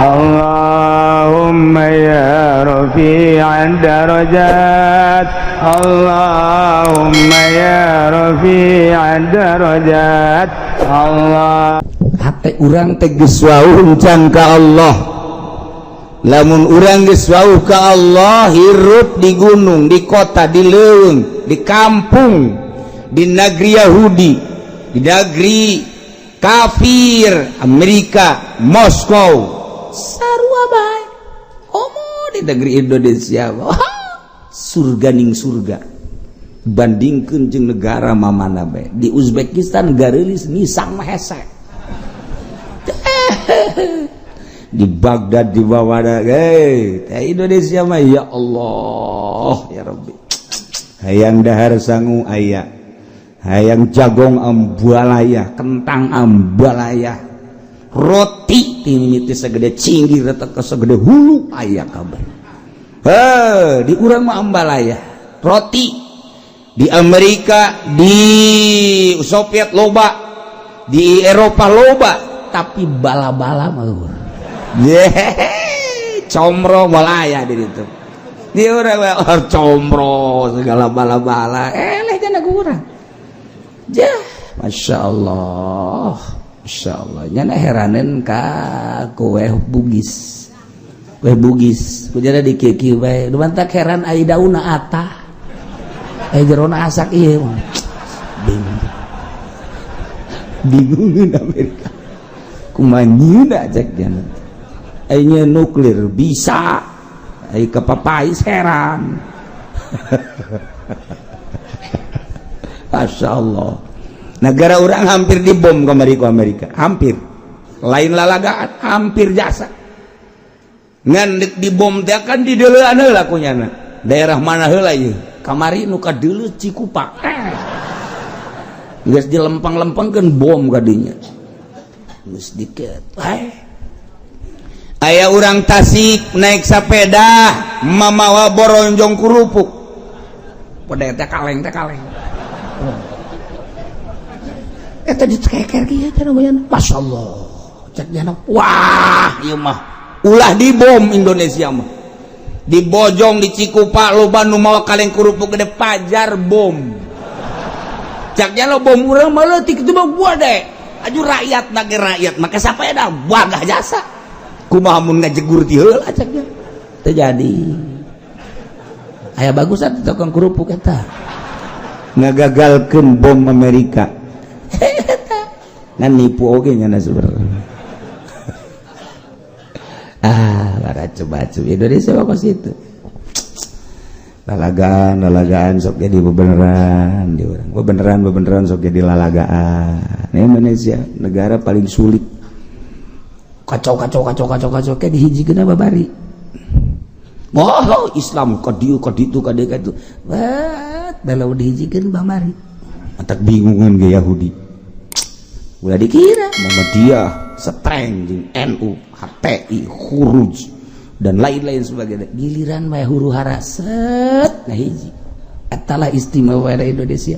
Allahumma ya rafi'ad darajat, Allahumma ya rafi'ad darajat. Allah hate urang teh geus wauh can ka Allah. Lamun urang geus wauh ka Allah, hirup di gunung, di kota, di leuweung, di kampung, di negeri Yahudi, di negeri kafir, Amerika, Moskow, sarua bae. Homo di negeri Indonesia, surga ning surga. Bandingkeun jeung negara mamana bae. Di Uzbekistan gareulis nisang mah hese. Di Baghdad, di Bawada, Indonesia mah ya Allah ya Rabbi. Hayang dahar sangu aya, hayang jagong ambalaya, kentang ambalaya, roti timiti segede cinggir teh segede hulu aya kabeh. Di urang mah ambalaya, roti. Di Amerika, di Soviet loba, di Eropa loba, tapi bala-bala mah comro balaya di ditu. Di urang comro segala bala-bala. Eleh kana urang. Jah, masyaallah. Masyaallah. Nya heraneun ka kue Bugis. Kue Bugis. Kujana di kieu bae. Dumantak heran ai daunna atah. Ai jerona asak ieu. Bingung Amerika. Kumanyeuna cek jana. Ainya nuklir bisa, ai kepapais heran. Masya Allah. Negara orang hampir dibom ke Amerika, hampir. Lain lalagaan, hampir jasa. Ngan dibom teh kan di deulean heula kunyana. Daerah mana heula ieu? Kamari nu ka deuleu Cikupa. Geus dilempang-lempangkeun bom ka dinya. Geus dikeut. Aya urang Tasik naik sepeda mamawa boronjong kurupuk. Pada teh kaleng. Eta ditekeker kieu teh namanya. Masyaallah. Cek jana. Wah, ieu mah ulah dibom Indonesia mah. Di Bojong, di Cikupa loba nu mawa kaleng kurupuk gede pajar bom. Cek jana bom urang mah leutik kitu mah gua deh. Aju rakyat nage rakyat make sapeda wagah jasa. Kumaha mun ngajegur ti heula ceknya teu jadi. Aya bagus atuh tukang kerupuk eta ngagagalkeun bom Amerika. Ngan nipu oge nya sebenarnya. Baracu-bacu Indonesia mah situ. Lalagaan sok jadi bebeneran di urang. Bebeneran sok jadi lalagaan. Indonesia negara paling sulit. Kacau kayak dihijikeun babari. Oh, Islam ka dieu ka ditu ka dieu ka ditu. Wat, dalau dihijikeun babari. Matak bingungan ge Yahudi. Ulah dikira Muhammadiyah, Streng jeung NU, HTI, Khuruj dan lain-lain sebagainya. Giliran mah huru hara set nah hiji. Atalah istimewa Indonesia.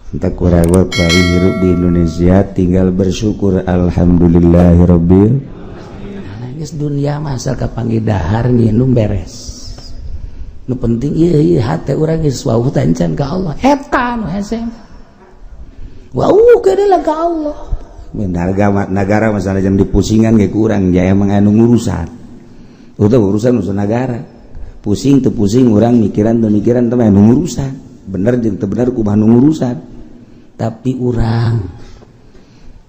Entah kurang apa hidup di Indonesia tinggal bersyukur alhamdulillahirabbil geus dunia mah asal kapanggih dahar nginum beres. Nu penting ieu hate urang geus wauh tancan ka Allah. Eta nu hese. Wauh kedeula ka Allah. Negara masalah jam dipusingan ge kurang jaya mah anu ngurusan. Urusan negara. Pusing teu pusing urang mikiran teu mikiran teh anu ngurusan. Bener jeung teu bener kumaha nu ngurusan. Tapi urang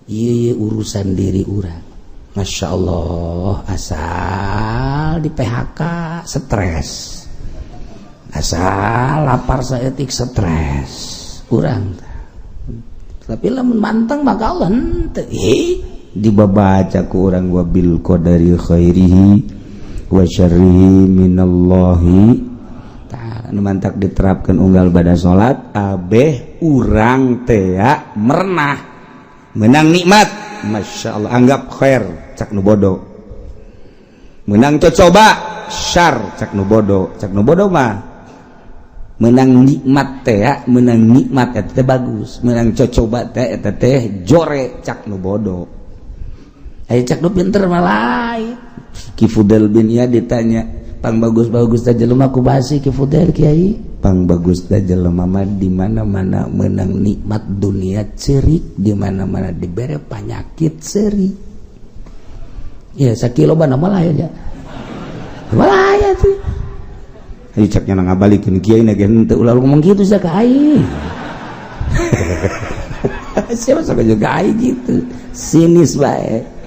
iya urusan diri urang. Masya Allah, asal di PHK stres, asal lapar saeutik stres urang. Tapi lamun manteng maka Allah henteu dibabaca ku urang wa bil qadari khairihi wa syarrihi minallahi. Anu mantak diterapkan unggal pada salat abeh urang teh merenah menang nikmat. Masya Allah, anggap khair cak nu bodoh, menang coba syar cak nu bodoh mah menang nikmat teh menang nikmat eta teh bagus, menang coba teh eta teh jore cak nu bodoh. Ayo cak do pinter malah Ki Fudel bin ya ditanya pang bagus-bagus ta jelema ku basi Ki Fudel Kiai pang bagus ta jelema mah di mana-mana menang nikmat dunia cerik di mana-mana dibere penyakit seri ya sakilobana malah ya malah ya tuh ayo caknya ngabalikeun Kiai na ge henteu ulah ngomong kitu sak ka aing siapa sok juga aing gitu sinis bae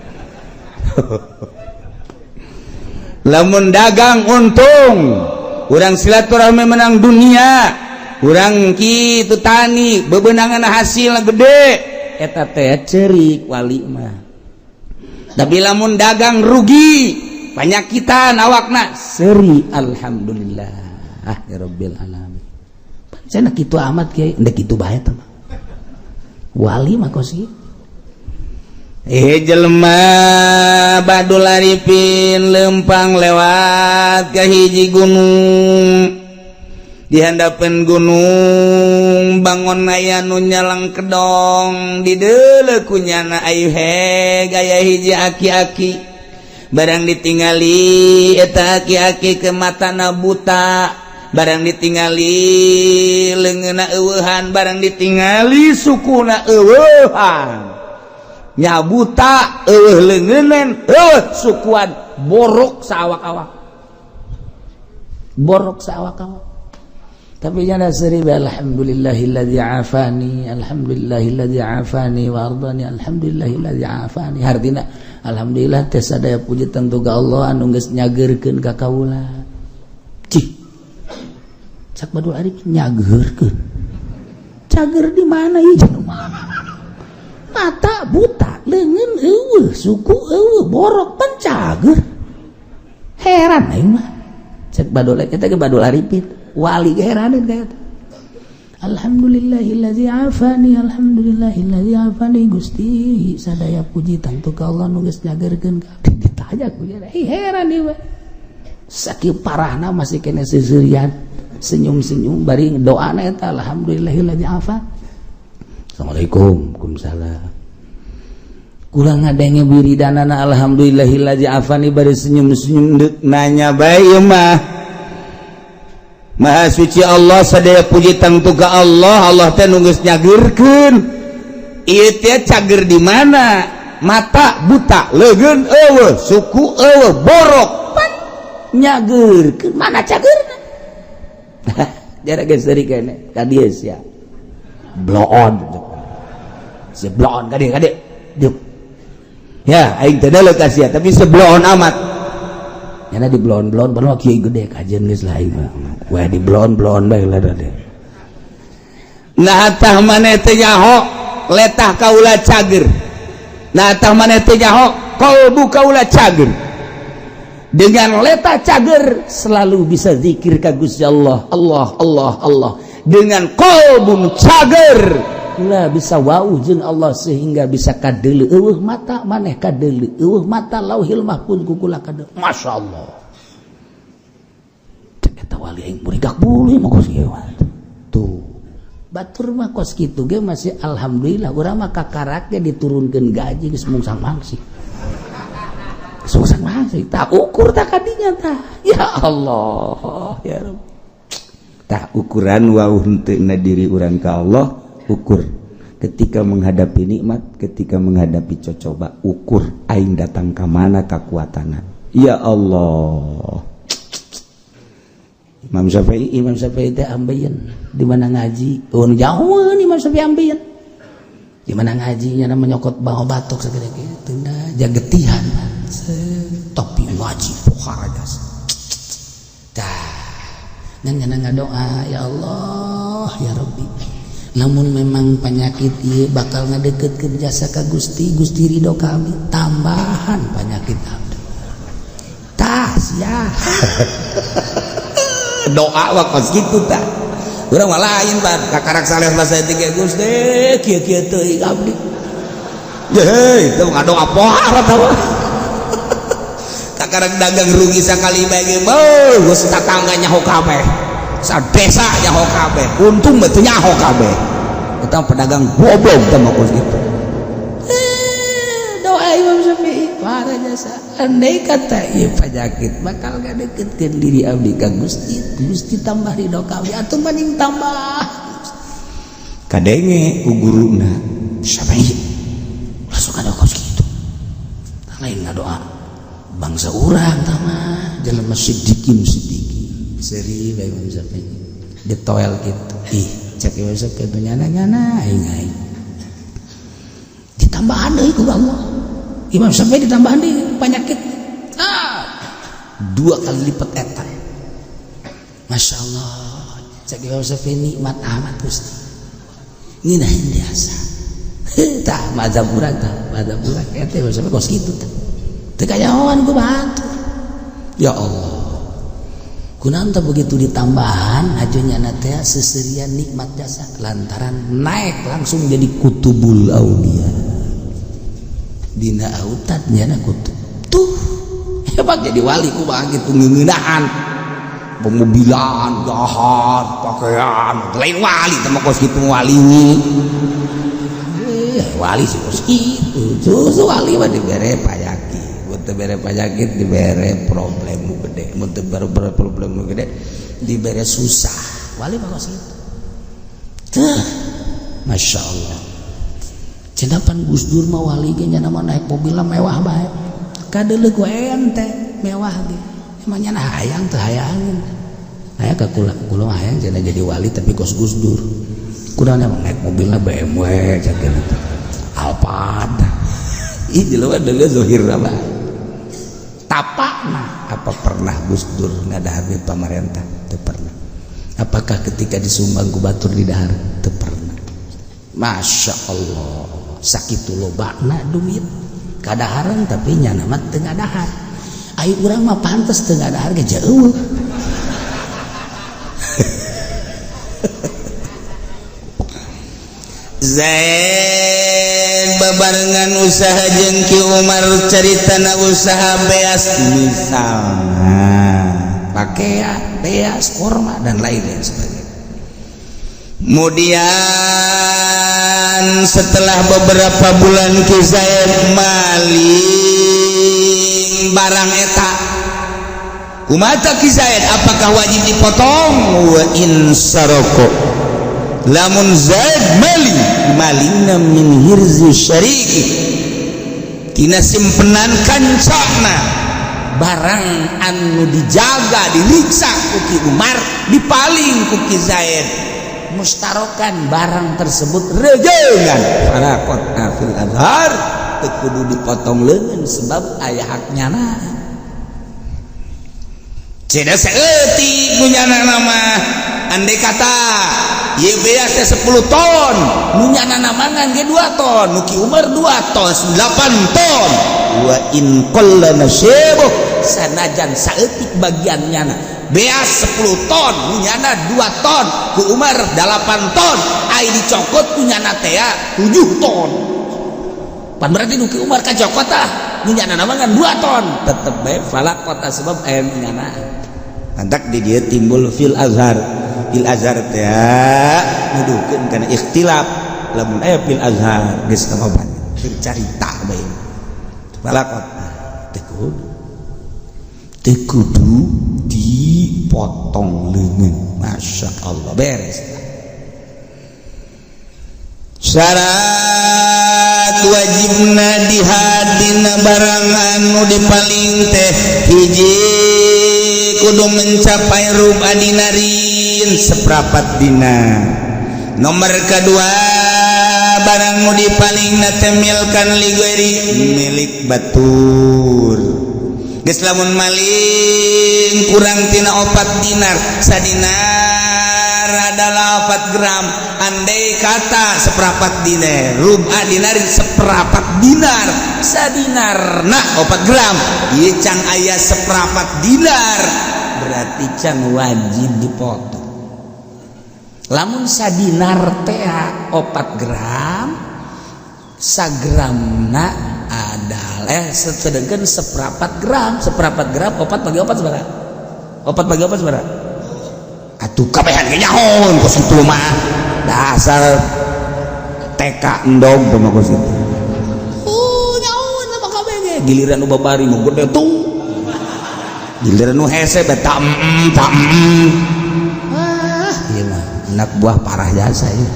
lamun dagang untung urang silaturahmi menang dunia urang kitu tani bebenangan hasilna gede eta teh ceurik wali mah tapi lamun dagang rugi panyakitan awakna seri alhamdulillah ya rabbil alamin pancen kitu amat Kiai endek kitu bae teh mah wali mah kosi jelema badul arifin lempang lewat ke hiji gunung dihandapeun gunung bangun aya nu nyalang kedong di deuleu kunyana ayu heg aya hiji aki-aki barang ditingali eta aki-aki ke matana buta barang ditingali leungeunna eueuhan barang ditingali sukuna eueuhan nya buta leungeunan sukuan borok saawak-awak borok saawak-awak tapi nya seri alhamdulillahilladzi afani alhamdulillahilladzi afani wa ardani alhamdulillahilladzi afani artina alhamdulillah teh sadaya puji tentu ka Allah anu geus nyageurkeun ka kaula cih cak badul arif nyageurkeun cager di mana ieu mata buta leungeun eueuh suku eueuh borok pencager heran aing mah cek badul eta ge badul arifin wali ge heraneun ka eta alhamdulillahilladzi afani alhamdulillahilladzi afani Gusti sadaya puji tentu ka Allah nu geus nyageurkeun ka ditanya ku heran ieu sakieu parahna masih kene seuseurean senyum-senyum bari doana eta alhamdulillahilladzi afani Assalamualaikum. Waalaikumsalam. Kula ngadenge wiridanana alhamdulillahilladzi afani bari senyum-senyum deuk nanya bae ieu mah. Maha suci Allah sadaya puji tangtu ka Allah, Allah teh nu geus nyageurkeun. Ieu teh cager di mana? Mata buta, leungeun eueuh, suku eueuh, borok pan nyageurkeun. Mana cageurna? Jara geus deuri kene ka dieu sia. Blow on sebloon kade diuk ya aing teh deuleu ka sia tapi sebloon amat nya di bloon baru kieu gede kajian geus lah aing mah we di bloon bae lah deh nah tah maneh teh nyaho letah kaula cager nah tah maneh teh nyaho qalbu kaula cager dengan letah cager selalu bisa zikir ka Gusti Allah Allah Allah Allah dengan qalbun cager ulah bisa wauh jeung Allah sehingga bisa kadeuleu eueuh mata maneh kadeuleu eueuh mata lauhil mahfuz ku kula kadeuleu masyaallah cek eta wali aing murigak buluy mah kos ieu tuh batur mah kos kitu ge masih alhamdulillah urang mah kakarak ge diturunkeun gaji geus mungsang mangsi sungsang mangsi tak ukur tak kadinya tah ya Allah ya Rabb tah ukuran wauh henteu diri urang ka Allah ukur ketika menghadapi nikmat ketika menghadapi cocoba ukur aing datang ka mana kakuatanna ya Allah Imam Syafi'i teh ambeien di mana ngaji jauh Imam Syafi'i ambeien di mana ngajinya na menyokot bawa batok segede kitu nah jagetihan topi ngaji fuharajas tah ngan ngadoa ya Allah ya Rabbi lamun memang penyakit ieu bakal ngadeukeutkeun jasa ka Gusti ridho kami tambahan penyakit abdi tah sia doa wakos kitu tah urang mah lain pan kakarak saleh bahasa tiga Gusti kieu-kieu teuing abdi heuh itu ngadoa poharat apa kakarak dagang rugi sakali bae ge geus tatangga nyaho kabeh sadesa nyaho kabeh untung mah teu nyaho kabeh eta pedagang goblok teh mah kitu doa Imam Syafi'i para jasa andai kata ieu penyakit bakal ngadeukeutkeun diri abdi ka Gusti Gusti tambah ridho ka abdi atuh mending tambah kadenge ku guruna sampai langsung ada kos kitu lain ngadoa bangsa urang tah mah jelema sidikin seri bae Imam Syafi'i ditoel kitu ih cek Imam Syafi'i teh nyana-nyana aing ditambahan deui ku Allah Imam Syafi'i ditambahan deui penyakit 2 kali lipat eta Masya Allah cek Imam Syafi'i nikmat amat Gusti nginahin biasa tah mazhab urang eta Imam Syafi'i kos kitu tah teu kayaoan ku bantu ya Allah kunanta begitu ditambahan ajunya nate seserian nikmat jasa lantaran naik langsung jadi kutubul aulia dina autatnya na kutub tuh hebat jadi wali ku begitu ngeunaan pemobilan gahar pakaian lain wali sama kos kitu wali wali sih kos kitu susu wali mah dibere payaki teu bere penyakit dibere problem gede mun teu bere problem gede dibere susah wali mah kos kitu teh Masya Allah cendapan Gus Dur mah wali ge nya nama naik mobil mewah bae kadeuleuk we ente mewah ge emang nya hayang teu hayangin aya ka kula mah hayang cenah jadi wali tapi kos Gus Dur kurang emang naik mobilna BMW cakeun Alphard ih di luar deuleu zohir mah tapakna apa pernah Gus Dur ngadahar duit pamarentah teu pernah apakah ketika disumbang ku batur di dahar teu pernah Masya Allah sakitu lobana duit kadaharan tapi nya nama teu ngadahar ai urang mah pantes teu ngadahar ge jeuh Zain babarengan usaha jeung Ki Umar caritana usaha beas misalnya pakaian beas kurma dan lain-lain sebagainya kemudian setelah beberapa bulan Ki Zaid maling barang eta kumata Ki Zaid apakah wajib dipotong wa insaroko lamun Zaid malingna min hirzi syariki tina simpenan kancana barang anu dijaga diriksa ku Ki Umar dipaling ku Ki Zaid mustarokan barang tersebut rejengan farakot afil azhar teu kudu dipotong leungeun sebab aya haknya na cenah saeutik nu nyana mah andai kata ieu beas teh 10 ton nu nyana mangan ge 2 ton nu Ki Umar 2 ton 8 ton wa in qalla nasibu sanajan saeutik bagiannya na beas 10 ton nu nyana 2 ton ku Umar 8 ton ai dicokot ku nyana teh 7 ton pan berarti nu Ki Umar kacokot tah nu nyana mangan 2 ton tetep bae falakot sebab aya nyana antak di dia timbul fil azhar teh nuduhkeun kana ikhtilaf lamun aya fil azhar geus kamoban cerita bae balakot teu kudu dipotong leungeun Masya Allah beres syarat wajibna dihadina barang anu dipaling teh hiji kudu mencapai ruba dinarin seprapat dinar nomor kedua barang nu dipaling nate milkan ligeri milik batur geus lamun maling kurang tina 4 dinar sadinar adalah 4 gram andai kata seprapat dinar ruba dinarin seprapat dinar sadinarna 4 gram ieu can aya seprapat dinar berarti can wajib dipotong lamun sadinar teh 4 gram sagramna adalah sedengkeun seprapat gram 4 bagi 4 sabaraha 4 bagi 4 sabaraha atuh kabehan ge nyaon kos kitu mah dasar TK endog mah kos kitu nyaon mah kabeh ge giliran nu babari nu gede tuh giliran nu hese beta iya mah anak buah parah jasa ya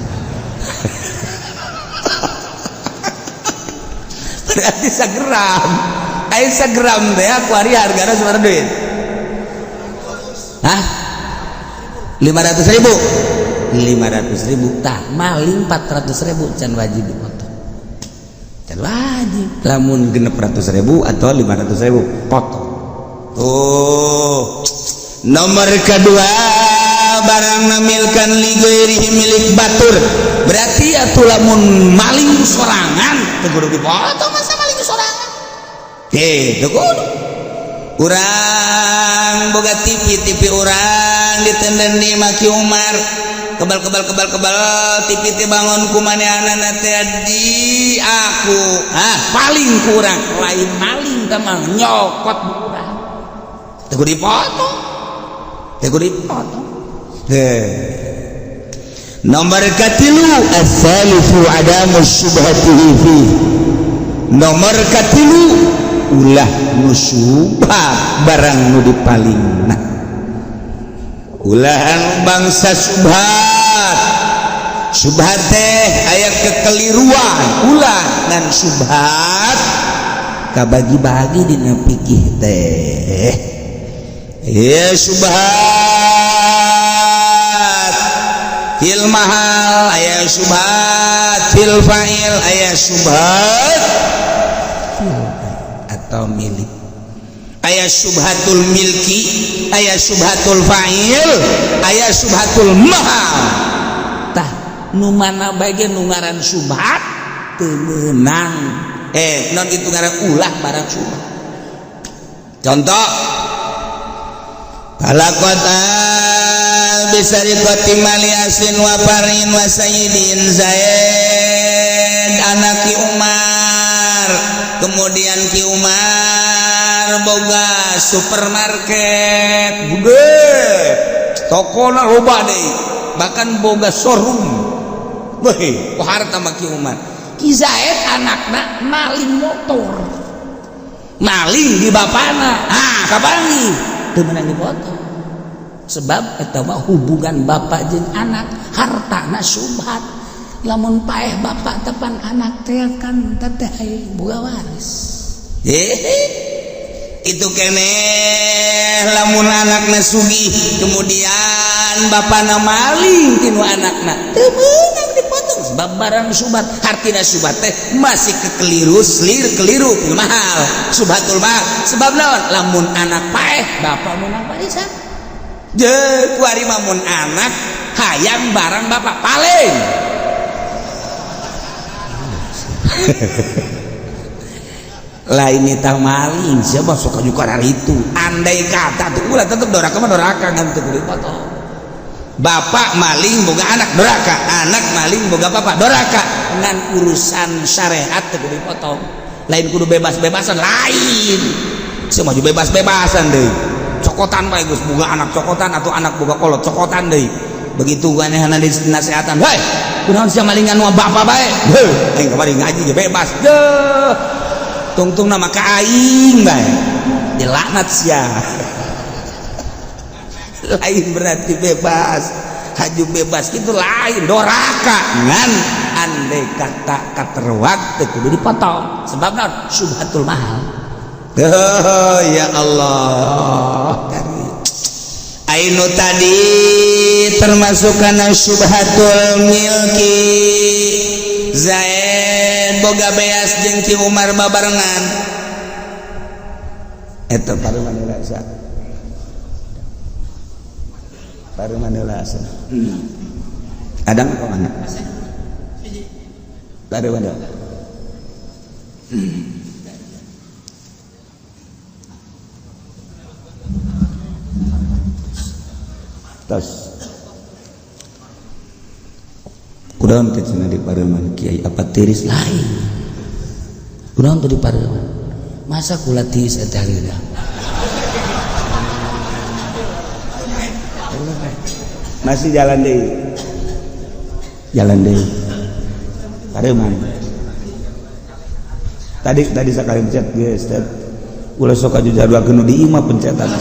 berarti sagram ayo sagram teh aku hari hargana seberapa duit hah 500.000 tah maling 400.000 can wajib dipotong can wajib lamun 600.000 atau 500.000 potong nomor kedua barang namilkan ligoirihi milik batur berarti atuh lamun maling sorangan teu kudu dipotong masa maling sorangan teu kudu urang boga TV urang ditenden di Maki Umar kebal TV teh bangun ku manehanana teh di aku paling kurang lain maling kamang nyokot urang teu kudu dipotong nomor katilu as-salisu adamu syubhatihi fi nomor katilu ulah nu syubhat barang nu dipalingna ulah bangsa syubhat teh aya kekeliruan ulah dan syubhat kabagi-bagi dina fikih teh ya syubhat fil mahal aya syubhat fil fa'il aya syubhat atau milik aya syubhatul milki aya syubhatul fa'il aya syubhatul mahal tah nu mana bagian nu ngaran syubhat teu meunang non itu ngaran ulah barang syubhat contoh kalakota bisa dikoti mali asin wa parin wa sayyidin Zaid anak Ki Umar kemudian Ki Umar boga supermarket gede tokona loba deui bahkan boga showroom weh ku harta mah Ki Umar Ki Zaid anakna maling motor maling di bapana kabangi teu meunang dipotong sebab eta mah hubungan bapak jeung anak hartana syubhat lamun paeh bapak tepan anak teh kan teteh boga waris itu keneh lamun anakna sugih kemudian bapana maling tinu anakna teu meunang dipotong sebab barang syubhat hartina syubhat teh masih keliru mahal syubhatul mahal sebab naon lamun anak paeh bapak meunang warisan je kuari mamun anak hayang barang bapak paling lain itu maling siapa suka juga itu andai kata tuh ulah tetep doraka mah doraka kan teu dipotong bapak maling boga anak doraka anak maling boga bapak doraka dengan urusan syariat teu dipotong lain kudu bebas-bebasan lain semua juga bebas-bebasan deui cokotan bae Gus boga anak cokotan atau anak boga kolot cokotan deui begitu ganehana dinasehatan hei kunaon sia malingan mah bapak bae heuh aing kamari ngaji ge bebas deuh tungtung nama ka aing bae dilaknat sia lain berarti bebas haju bebas itu lain doraka ngan andai kata katerwak teu kudu dipotong sebab naon syubhatul mahal oh ya Allah ainu tadi termasuk kana syubhatul milki Zaid boga beas jeung Ki Umar babarengan eta paruman rasa adang ke mana paruman tos kudaon teh cenah di pareuman kiai apa tiris lain kudaon teh di pareuman masa kula tiris eta heula masih jalan deui pareuman tadi sekali pencet guys ulah sok aju jadwalkeun di imah pencetan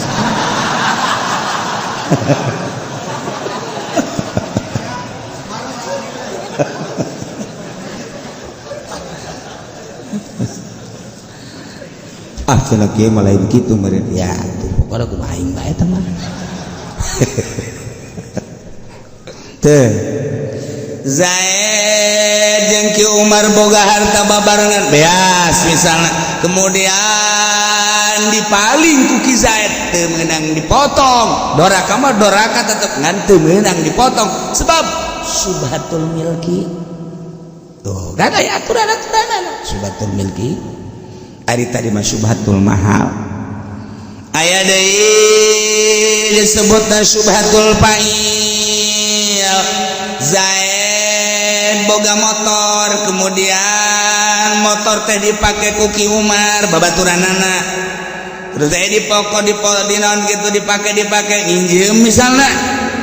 cenah kieu mah lain kitu meureun ya pokona kumaha aing bae teman teh Zaid jeung Ki Umar boga harta babarengan beas misalnya kemudian dipaling ku Ki Zaid teu meunang dipotong doraka mah doraka tetep ngan teu meunang dipotong sebab subhatul milki tuh kan aya aturan-aturanna subhatul milki ari tadi mah subhatul mahal aya deui disebutna subhatul fa'il Zaid boga motor kemudian motor teh dipake ku Ki Umar babaturanana terus teh dipokok di naon gitu dipake injem misalna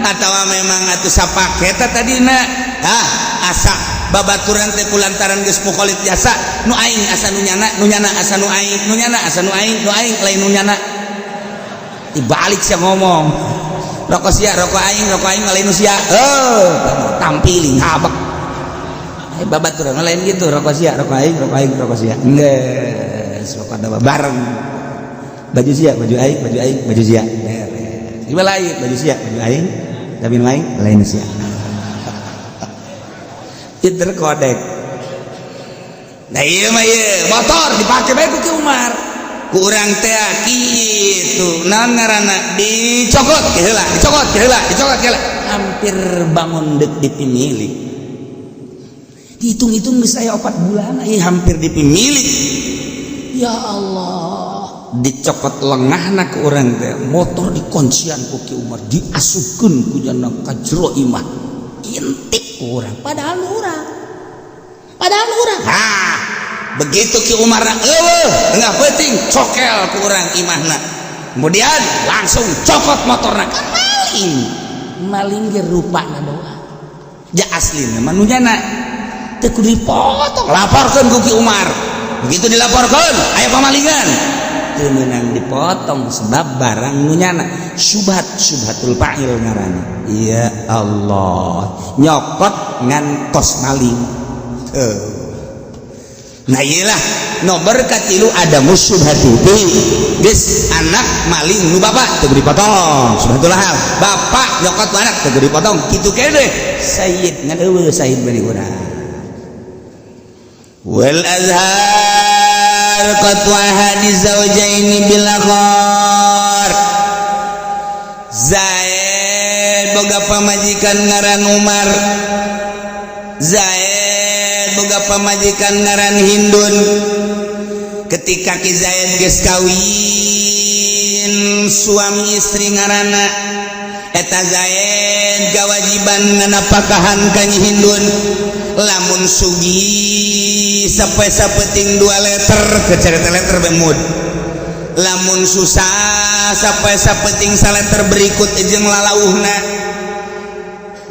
atawa memang atuh sapake eta tadina asa babaturan teh kulantaran geus mukolit jasa nu aing asa nu nyana asa nu aing nu nyana asa nu aing lain nu nyana dibalik sia ngomong rokok aing lain nu sia tampiling habak babaturan lain gitu rokok aing rokok sia geus pokona bareng baju sia baju aing baju sia gimana lain baju sia baju aing tapi lain sia interkodek nah iya mah iya motor dipake bae ku Ki Umar ku urang teh kitu naon ngaranna dicokot heula hampir bangun deuk dipimilik dihitung-hitung geus aya 4 bulan hampir dipimilik ya Allah dicokot lengahna ku urang teh motor dikuncian ku Ki Umar diasupkeun ku jana ka jero imah intik ku urang padahal urang begitu Ki Umar tengah penting cokel ku urang imahna kemudian langsung cokot motorna kan maling ge rupana doang ja aslina mah nu nyana teu kudu dipotong laporkeun ku Ki Umar begitu dilaporkeun aya pamalingan teu meunang dipotong sebab barang nu nyana subhatul fa'il ngaranna ya Allah nyokot ngan tos maling nah iyalah nomor katilu ada musyubhatul geus anak maling nu bapak teu dipotong subhatul hal bapak nyokot anak teu dipotong kitu kene sayyid ngan eueuh sayyid bari urang wal azhar qatwa hadis zawjaini bil akhar Zaid boga pamajikan ngaran Umar Zaid boga pamajikan ngaran Hindun ketika Ki Zaid geus kawin suami istri ngaranna eta Zaid gawajiban nganapakahan ka Nyi Hindun lamun sugih sampai sapeting 2 liter kecerita liter bemud lamun susah sampai sapeting 1 liter berikut jeung lalauhna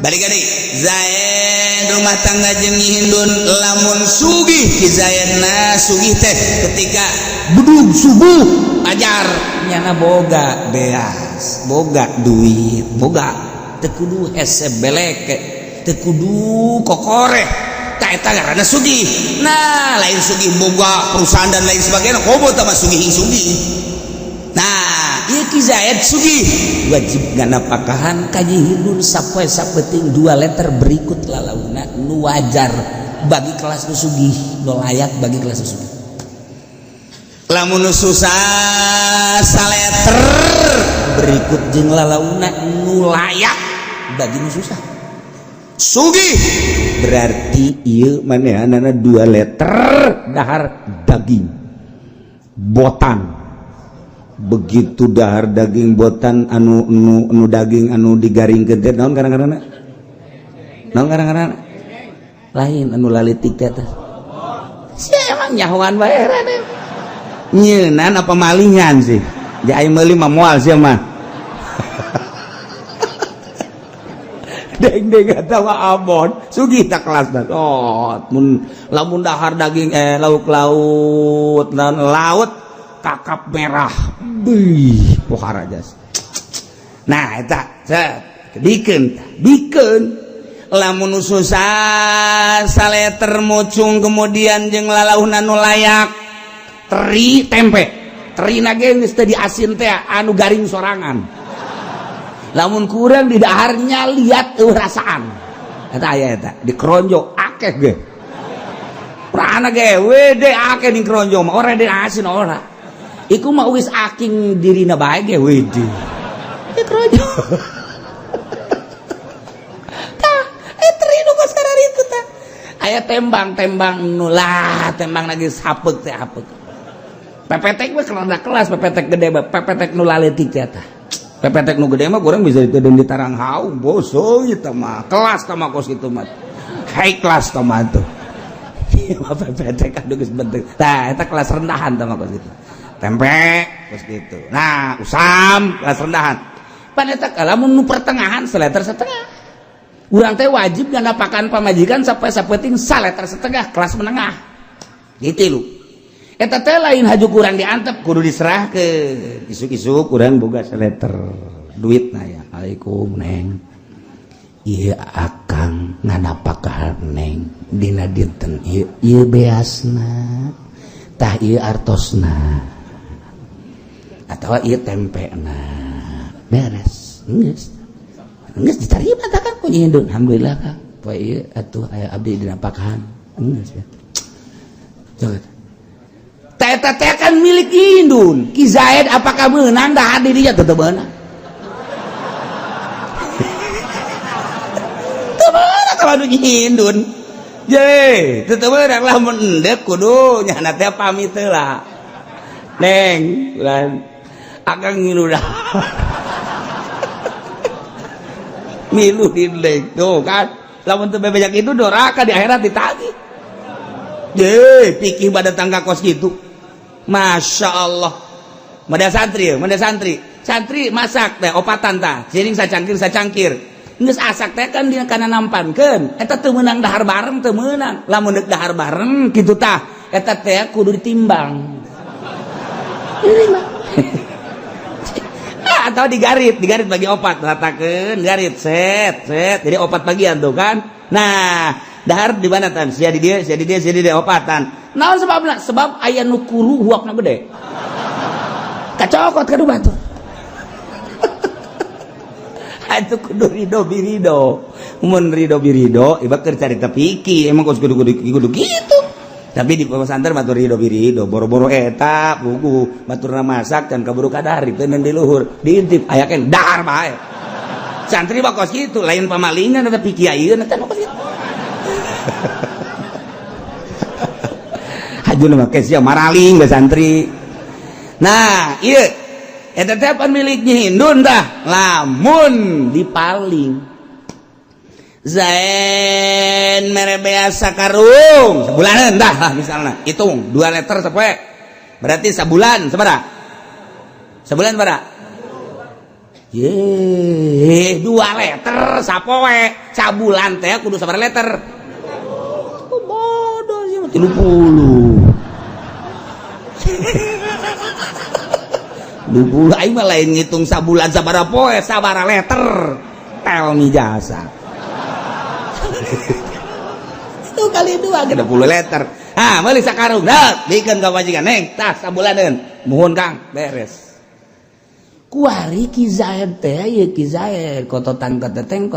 balik deui Zaid rumah tangga jeung Nyi Hindun lamun sugih Ki Zaidna sugih teh ketika budug subuh ajar nyana boga beas boga duit boga teu kudu hese beleke teu kudu kokoreh ta eta ngaranna sugih nah lain sugih boga perusahaan dan lain sebagainya komo tah mah sugih nah ieu Ki Zaid sugih wajib nganapakahan ka Nyi Hindun sapoe sapeting 2 liter berikut lalauna nu wajar bagi kelas nu sugih nu layak bagi kelas nu sugih lamun susah 1 liter berikut jeung lalauna nu layak bagi nu susah sugih berarti ieu manehanana 2 liter dahar daging botan begitu dahar daging botan anu daging anu digaringkeun teh naon ngaranna lain anu lalitik teh sia emang nyahoan bae rade nyeunan apa malingan sih ja aing meuli mah moal sia mah deng eta mah abon sugih ta kelasna mun lamun dahar daging lauk laut dan laut kakap merah beuh pohara jas nah eta bikeun lamun susah saleter mucung kemudian jeung lalauhna nu layak teri tempe terina ge geus teu diasin teh anu garing sorangan lamun kurang di daharnya lihat rasaan eta aya eta di keronjo akeh ge prana ge wede akeh di keronjo mah ora di asin ora iku mah wis aking dirina bae ge wede di keronjo tah teri nu geus kararitu tah aya tembang nu lah tembang lagi sapeuk teh apeuk pepetek we kelas pepetek gede pepetek nu laletik teh tah pepetek nu gede mah kurang bisa diteudeung di tarang haung boso ieu mah kelas tah mah kos kitu mah high class tah mah tuh mah pepetek anu geus bentuk tah eta kelas rendahan tah mah kos kitu tempe kos kitu nah usam kelas rendahan pan eta lamun nu pertengahan saleter setengah urang teh wajib nganapakan pamajikan sampai sapenting saleter setengah kelas menengah gitu lu eta teh lain haju kurang diantep kudu diserah ke isuk-isuk kurang boga saleter duitna ya alaikum neng ieu akang nganapakan neng dina dinten ieu beasna tah ieu artosna atawa ieu tempena beres geus ditarima tah kan ku nyindun alhamdulillah kang poe ieu atuh aya abdi dina pakahan geus ya coba eta teh kan milik indun Ki Zaid apakah menang dah hadir dia tetep beunang teu beunang kalau indun je tetep beunang lah mun endek kudu nyana teh pamit heula neng bulan akang ngilu dah milu dindeng tuh kan lamun teu bebejak itu doraka di akhirat ditagih je pikir pada tangga kos gitu Masya Allah mada santri masak teh opatan tah ciring sacangkir geus asak teh kan dina kana nampankeun eta teu meunang dahar bareng teu meunang lamun deuk dahar bareng kitu tah eta teh kudu ditimbang ini mah atau digarit bagi opat ratakeun garit set jadi opat bagian tuh kan nah dahar di mana tan sia di dia opatan naon sebabna sebab aya nu kuru huakna gede kacokot kadu batu atuh kudu rido birido mun rido birido iba keur carita piki emang kudu gitu tapi di pesantren batur rido birido boro-boro eta pugu baturna masak can kaburu kadari teu di luhur diintip aya ken dahar bae santri bakos kitu lain pamalingan eta piki ayeuna teh bakos kitu hajuna mah sia maraling ke santri nah ieu eta teh pan milik Nyi Hindun tah lamun dipaling Zain mere beasa karung sabulaneun dah lah misalna hitung 2 liter sapoe berarti sabulan sabaraha sabulan sabaraha ye 2 liter sapoe sabulan teh kudu sabaraha liter bodoh sih 30 20 aing mah lain ngitung sabulan sabaraha poe sabaraha liter telmi jasa itu kali 2 ke 10 liter meuli sakarung dah dikeun ka majikan neng tah sabulaneun muhun Kang beres kuari Ki Zaid teh ye Ki Zaid kototan koteteng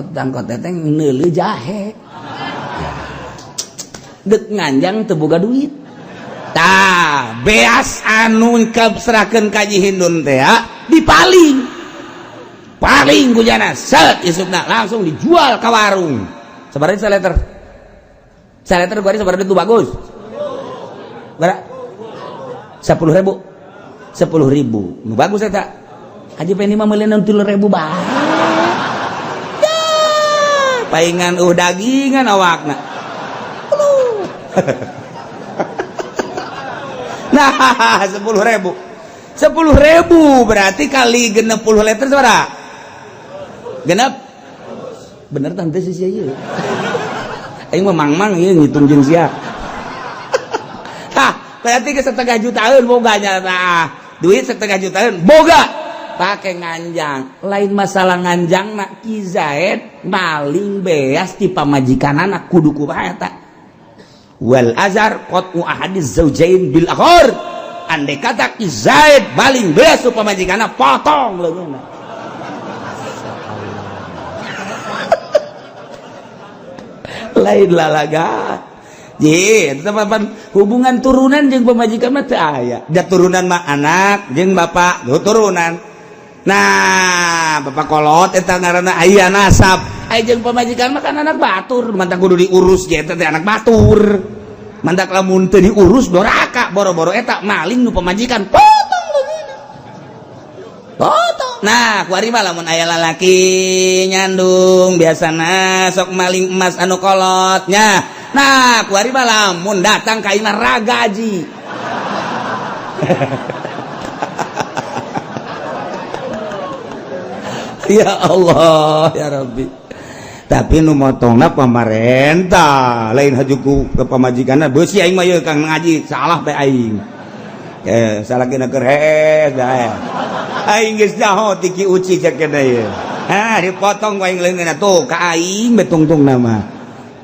neuleuh jahe dek nganjang teu boga duit tah beas anu serahkeun ka Nyi Hindun teh dipaling gujana set isupna langsung dijual ka warung sabaraha saleter kuari sabaraha itu bagus berapa 10.000 nu bagus eta Haji Pendi mah meuleuh 3.000 bae ya paingan dagingan awakna nah 10.000 berarti kali 60 liter sabaraha genep bener tante sih ieu aing mah mang-mang ieu ngitung jeung sia berarti ke 1,5 jutaan boga nya duit 1,5 jutaan boga pakai nganjang lain masalah nganjang nak Ki Zaid maling beas ti pamajikanana kudu kumaha eta wal azhar qat'u ahadiz zaujain bil akhar andai kata Ki Zaid maling beas tu pamajikanana potong leungeunna lain lalaga jadi teman hubungan turunan jeung pamajikan mah teu aya da turunan mah anak jeung bapak turunan. Nah, bapak kolot eta ngaranna aya nasab. Aya jeung pamajikan mah kan anak batur, mantak kudu diurus ge eta teh anak batur. Mantak lamun teu diurus doraka, boro-boro eta maling nu pamajikan potong leungeunna. Potong. Nah, kuari mah lamun aya lalaki nyandung biasana sok maling emas anu kolotnya. Nah, kuari mah lamun datang ka imah ragaji. Ya Allah ya Rabbi tapi nu motongna pamarentah lain hajuku ke pamajikanna beusi aing mah ye Kang ngaji salah bae aing salah kena keur hees da aing geus nyaho ti Ki Uci cek kena ye dipotong ku aing leungeunna tuh ka aing betungtung nama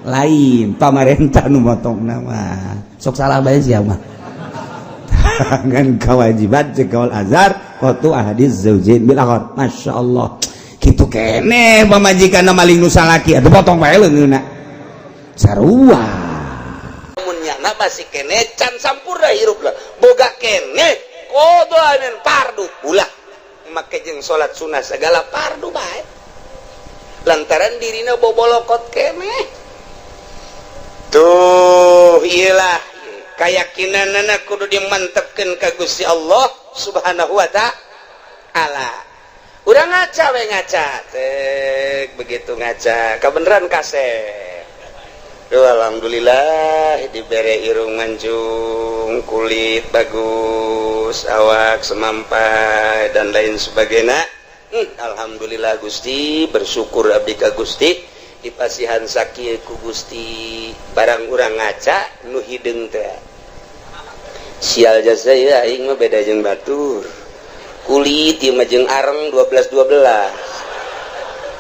lain pamarentah nu motongna mah sok salah bae sia mah ngan kewajiban cekal azhar qatu ahadiz zaujain bil akhar masyaallah kitu kene pamajikanna maling nu salaki atuh potong bae leungeunna sarua mun nyana masih kene can sampurna hirupna boga kene kudu aneun fardu ulah make jeung salat sunah segala fardu bae lantaran dirina bobolokot kene tuh iyalah keyakinanna kudu dimantepkeun ka Gusti Allah Subhanahu wa taala. Urang ngaca we ngaca cek begitu ngaca kabeneran kasep alhamdulillah dibere irung mancung kulit bagus awak semampai dan lain sebagainya alhamdulillah Gusti bersyukur abdi ka Gusti dipasihan sakieu ku Gusti barang urang ngaca nu hideung teh sial jasa ieu aing mah beda jeung batur kulit ieu mah jeung areng 12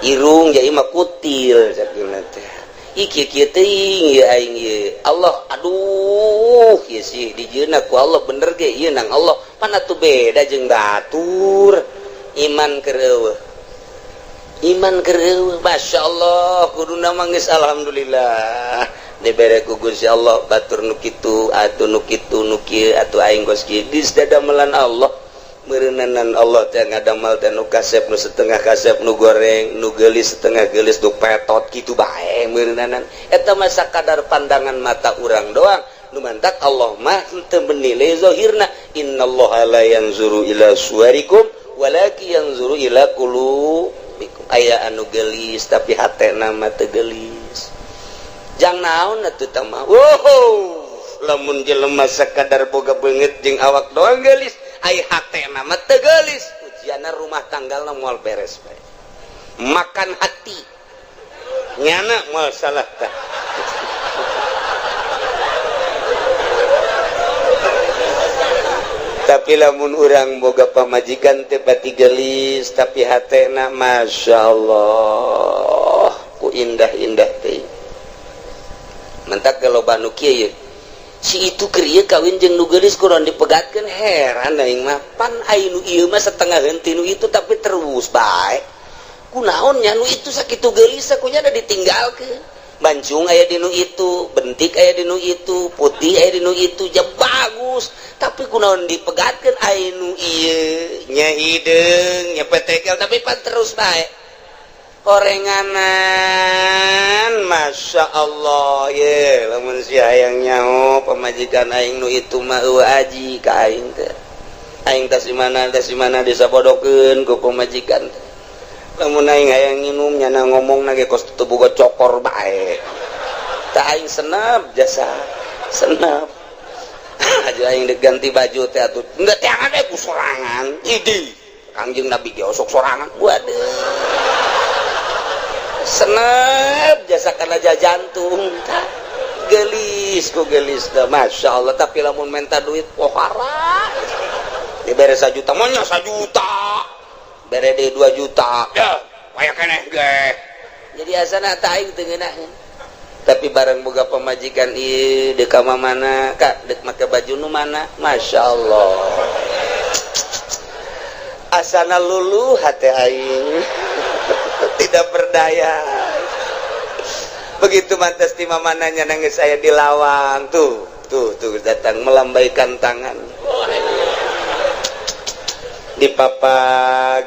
irung jadi mah kutil sakeuna teh iki kieu teuing ieu aing ieu Allah aduh ieu sih dijieunna ku Allah bener ge ieu nang Allah mana tuh beda jeung batur iman keur eueuh masyaallah kuduna manggeus alhamdulillah dibere ku Gusti Allah batur nu kitu atuh nu kitu nu kieu atuh aing geus kieu geus dadamelan Allah meureunanan Allah teh ngadamal teh nu kasep nu setengah kasep nu goreng nu geulis setengah geulis nu petot kitu bae meureunanan eta mah sakadar pandangan mata urang doang nu mantak Allah mah teu menilai zahirna innallaha la yanzuru ila suwarikum walakin yanzuru ila qulubikum aya anu geulis tapi hatena mah teu geulis jang naon atuh tah mah lamun jelema sakadar boga beungeut jeung awak doang geulis ai hatena mah teu geulis ujianna rumah tanggalna moal beres bae makan hati nyana moal salah tah tapi lamun urang boga pamajikan teh pati geulis tapi hatena masyaallah ku indah-indah teh mentak loba nu kieu si itu krieu kawin jeung nu geulis kudu dipegatkeun heran aing mah pan aya nu ieu mah setengah henteu nu itu tapi terus bae kunaon nya nu itu sakitu geulis sakunya da ditinggalkeun bancung aya di nu itu bentik aya di nu itu putih aya di nu itu ja bagus tapi kunaon dipegatkeun aya nu ieu nya hideung nya petekel tapi pan terus bae korenganan Masya Allah ye lamun si hayang nyaho pamajikan aing nu itu mah eueuh aji ka aing teh aing teh simana disabodokeun ku pamajikan teh lamun aing hayang nginum nyana ngomong ge kos teu boga cokor bae teh aing senep jasa senep aja aing diganti baju teh atuh enggeut teh ade ku sorangan idi Kangjeng Nabi ge osok sorangan waduh senep jasa karena jantung gelis dah Masya Allah. Tapi lamun minta duit pohara diberi 1 juta maunya 1 juta beri deh 2 juta ya kayak keneh ge jadi asana taing teu ngeunaheun. Tapi bareng boga pemajikan ieu dek ka mana kak dek make baju nu mana Masya Allah asana luluh hati aing tidak berdaya. Begitu mantas ti mamananya nangis saya di lawang tuh datang melambaikan tangan di papa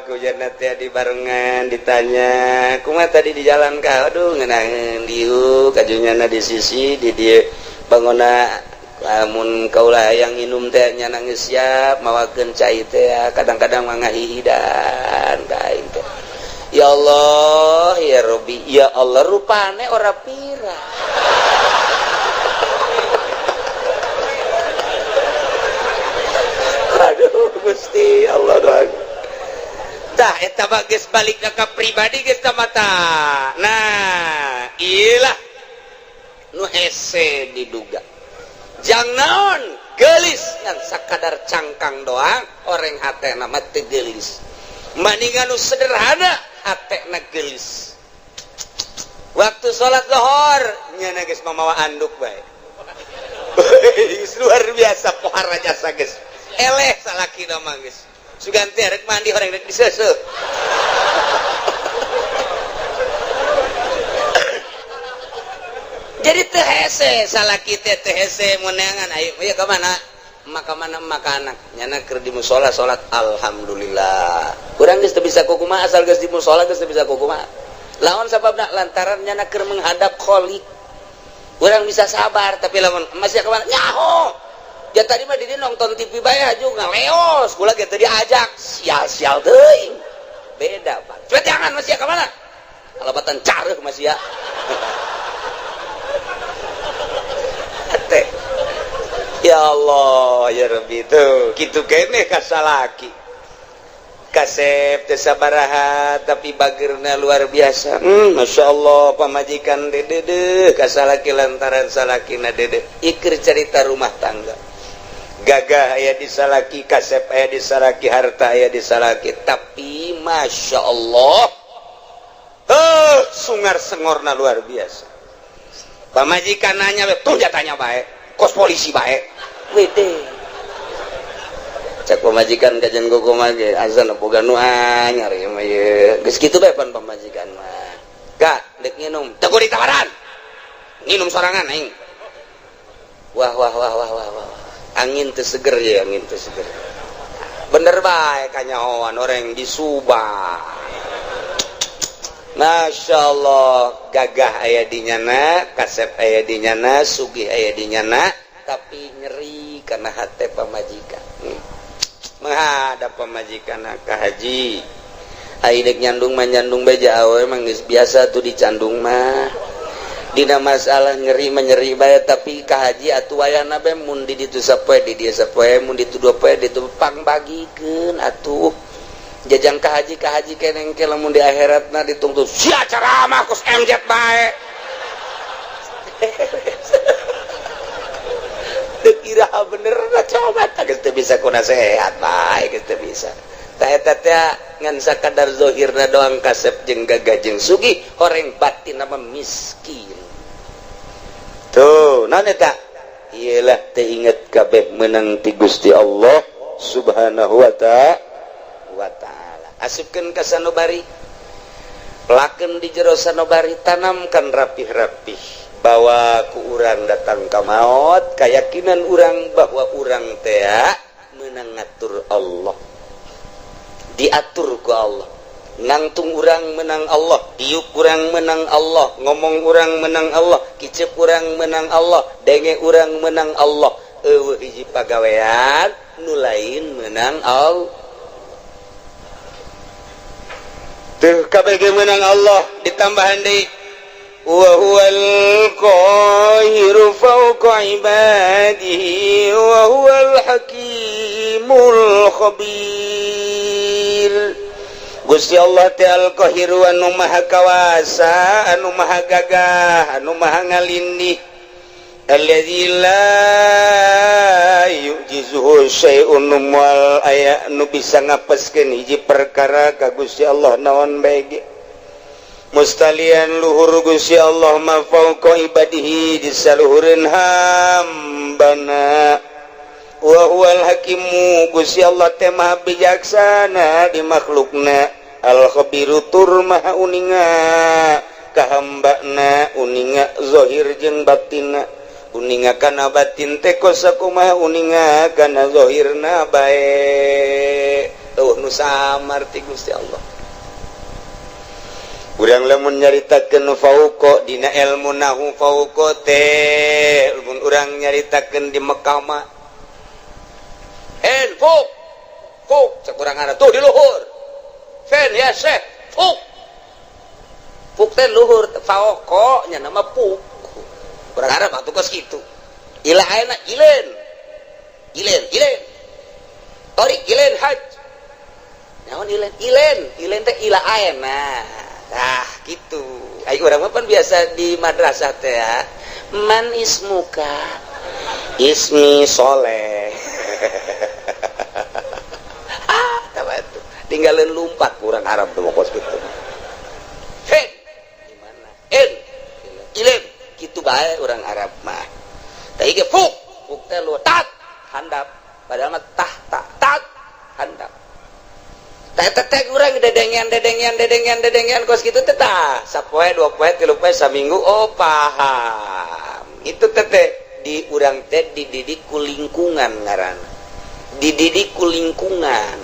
kujana teh di barengan ditanya kumaha tadi di jalan ka aduh ngeunaheun dieu kajunyana di sisi di dieu bangona lamun kaula hayang inum teh nya nangis siap mawakeun cai teh kadang-kadang mangga hihidan ka aing teh. Ya Allah ya Rabbi ya Allah rupane ora pira aduh Gusti Allah doang tah eta mah geus balik ka pribadi geus mata. Nah iyalah nu hese diduga jang naon geulis ngan sakadar cangkang doang oreng hatena mah teu geulis maningan nu sederhana hatena geulis. Waktu sholat zuhur nyana geus mamawa anduk bae luar biasa pohara jasa geus eleh salaki na mah geus suganti arek mandi horeng rek diseuseuh jadi teu hese salaki teh teu hese moneangan ayo ka mana maka anak nyana keur di mushola salat alhamdulillah urang geus teu bisa kukumaha asal geus di mushola geus teu bisa kukumaha lawan sababna lantaran nyana keur menghadap kholiq urang bisa sabar tapi lamun masih ka mana nyaho ya tadi mah di nonton TV bae aju ngaleos kula ge teu diajak sial-sial teuing beda Pak coba jangan masih ka mana alabatan careuh masih ya ya Allah ya Rabbi tuh kitu keneh kasalaki kasep teu sabaraha tapi bageurna luar biasa. Masya Allah pamajikan dede kasalaki lantaran salakina dede ikir cerita rumah tangga gagah aya di salaki kasep aya di salaki harta aya di salaki tapi Masya Allah sungar sengorna luar biasa. Pamajikan nanya tuh jatanya baik kos polisi baik wede cak pemajikan kajian kukumaha ge azan boga nu anyar ieu mah ye geus kitu bae pan pemajikan mah kak dek nginum teu kudu ditawaran nginum sorangan aing wah angin teu seger ya angin teu seger bener bae kanyahoan orang di Subang Masya Allah gagah aya di nyana kasep aya di nyana sugih aya di nyana tapi nyeri karena hati pamajikan menghadap pamajikan ka haji aidek nyandung mah nyandung beja awe emang biasa tuh dicandung mah dina masalah nyeri menyeri bae tapi ka haji atuh wayana bae mun di ditu sapoe di dieu sapoe mun ditu 2 poe ditu pang bagikeun atuh jajang ka haji keneng ke lamun di akhiratna ditungtu sia ceramah kus MZ bae kira bener coba geus teu bisa kuna sehat bae geus teu bisa tah eta teh ngan sakadar zahirna doang kasep jeung gagah jeung sugih horeng batin mah miskin tuh naon eta iyalah teu inget kabeh meunang ti Gusti Allah Subhanahu wa ta'ala asupkeun ka sanubari pelakeun di jero sanubari tanamkan rapih-rapih bahwa ku urang datang ka maut keyakinan urang bahwa urang teh meunang ngatur Allah diatur ku Allah nangtung urang menang Allah diuk urang menang Allah ngomong urang menang Allah kicep urang menang Allah denge urang menang Allah eueuh hiji pagawean nu lain menang Allah teu kabeh menang Allah ditambahan deui wa huwal qahiru fawqa ibadihi wa huwal hakimul khabir Gusti Allah teh Al-Qahiru anu maha kawasa, anu maha gagah, anu maha ngalindih. Alladzi la yujizuhu syai'un wal aya nu bisa ngapeskeun hiji perkara ka Gusti Allah naon bae ge. Mustalian luhur Gusti Allah ma fauqa ibadihi di saluhureun hambana. Wa huwal hakimu Gusti Allah teh maha bijaksana di makhlukna. Al khabiru tur maha uninga ka hambana, uninga zahir jeung batinna. Uninga kana batin teh kosakumaha uninga kana zahirna bae. Nu samar ti Gusti Allah. Urang lamun nyaritakeun fauqa dina ilmu nahu fauqa teh mun urang nyaritakeun di Mekah mah fuk cek urang ngaran tuh di luhur fen ya syekh fuk teh luhur fauqa nya nama fuk urang Arab atuh kos kitu ila ayeuna ilen torik ilen haj naon ilen teh ila ayeuna. Nah gitu ayo orang apa biasa di madrasah teh ya. Man ismuka ismi Soleh tuh tinggalin lumpat kurang Arab tuh kos gitu fen gimana ilen gitu bae orang Arab mah tadi ke fuk teh lu tat handap padahal mah tat handap teh urang dedengian kos kitu teh tah sapoe 2 poe 3 poe saminggu oh paham itu teh di urang teh dididik ku lingkungan ngaran dididik ku lingkungan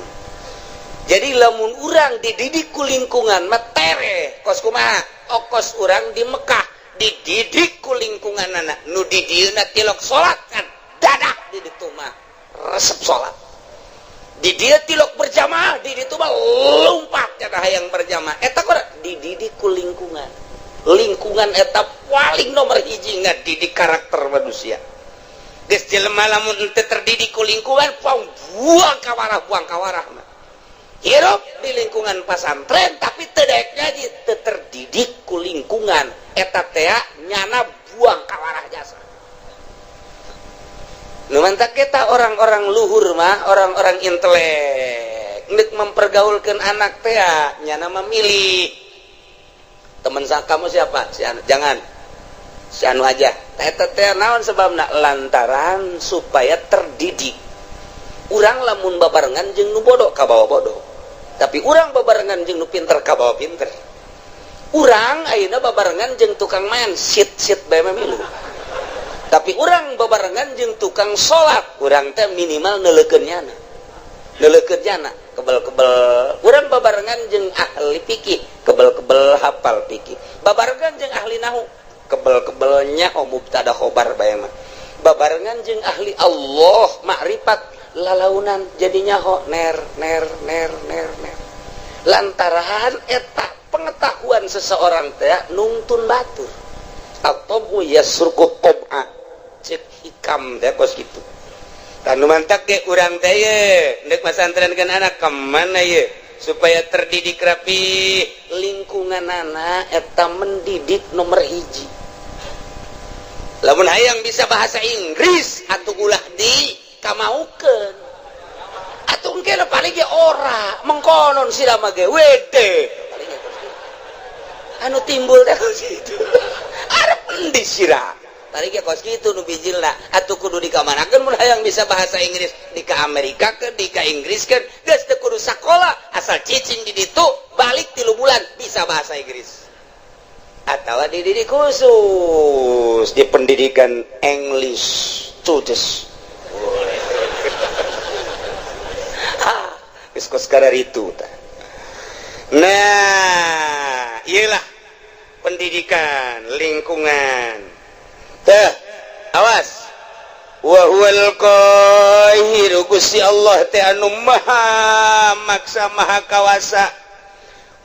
jadi lamun urang dididik ku lingkungan mah tere kos kumaha kos urang di Mekah dididik ku lingkungan anak nu di dieuna tilok salat kan dadak di ditu mah resep salat di dia tilok berjamaah di ditu mah lompat cenah hayang berjamaah eta kurang dididik ku lingkungan eta paling nomor hiji ngadidik karakter manusia geus jelema lamun teu terdidik ku lingkungan buang kawarah mah hirup di lingkungan pesantren tapi teu daek ngaji teu terdidik ku lingkungan eta teh nyana buang kawarah jasa. Numantak kita orang-orang luhur mah orang-orang intelek ngeuk mempergaulkan anak teh nyana memilih teman kamu siapa si anu jangan si anu aja teh naon sebabna lantaran supaya terdidik urang lamun babarengan jeung nu bodoh ka bawa bodoh tapi urang babarengan jeung nu pinter ka bawa pinter urang ayeuna babarengan jeung tukang main sit bae milu tapi urang babarengan jeung tukang salat urang teh minimal neulekeun nyana kebel-kebel urang babarengan jeung ahli fikih kebel-kebel hafal fikih babarengan jeung ahli nahwu kebel-kebel nyaho mubtada khobar bae mah babarengan jeung ahli Allah makrifat lalaunan jadi nyaho ner lantaran eta pengetahuan seseorang teh nungtun batur atau yasruku qob'a cek hikam teh kos gitu tanu mantak ge urang teh ye neuk masantrenkeun anak ka mana ye supaya terdidik rapi lingkungan anak eta mendidik nomor hiji lamun hayang bisa bahasa Inggris atuh ulah di kamaukeun atuh engke paling ge ora mengkonon sira mah ge wede anu timbul teh kos kitu arep endi sira tadi ge kos kitu nu bijilna atuh kudu dikamanakeun mun hayang bisa bahasa Inggris di ka Amerika ke di ka Inggris ke geus teu kudu sakola asal cicing di ditu balik 3 bulan bisa bahasa Inggris atawa dididik khusus di pendidikan English studies geus kos karar itu nah iyalah pendidikan lingkungan teh awas wa huwal qahiru Gusti Allah teh anu maha maksa maha kawasa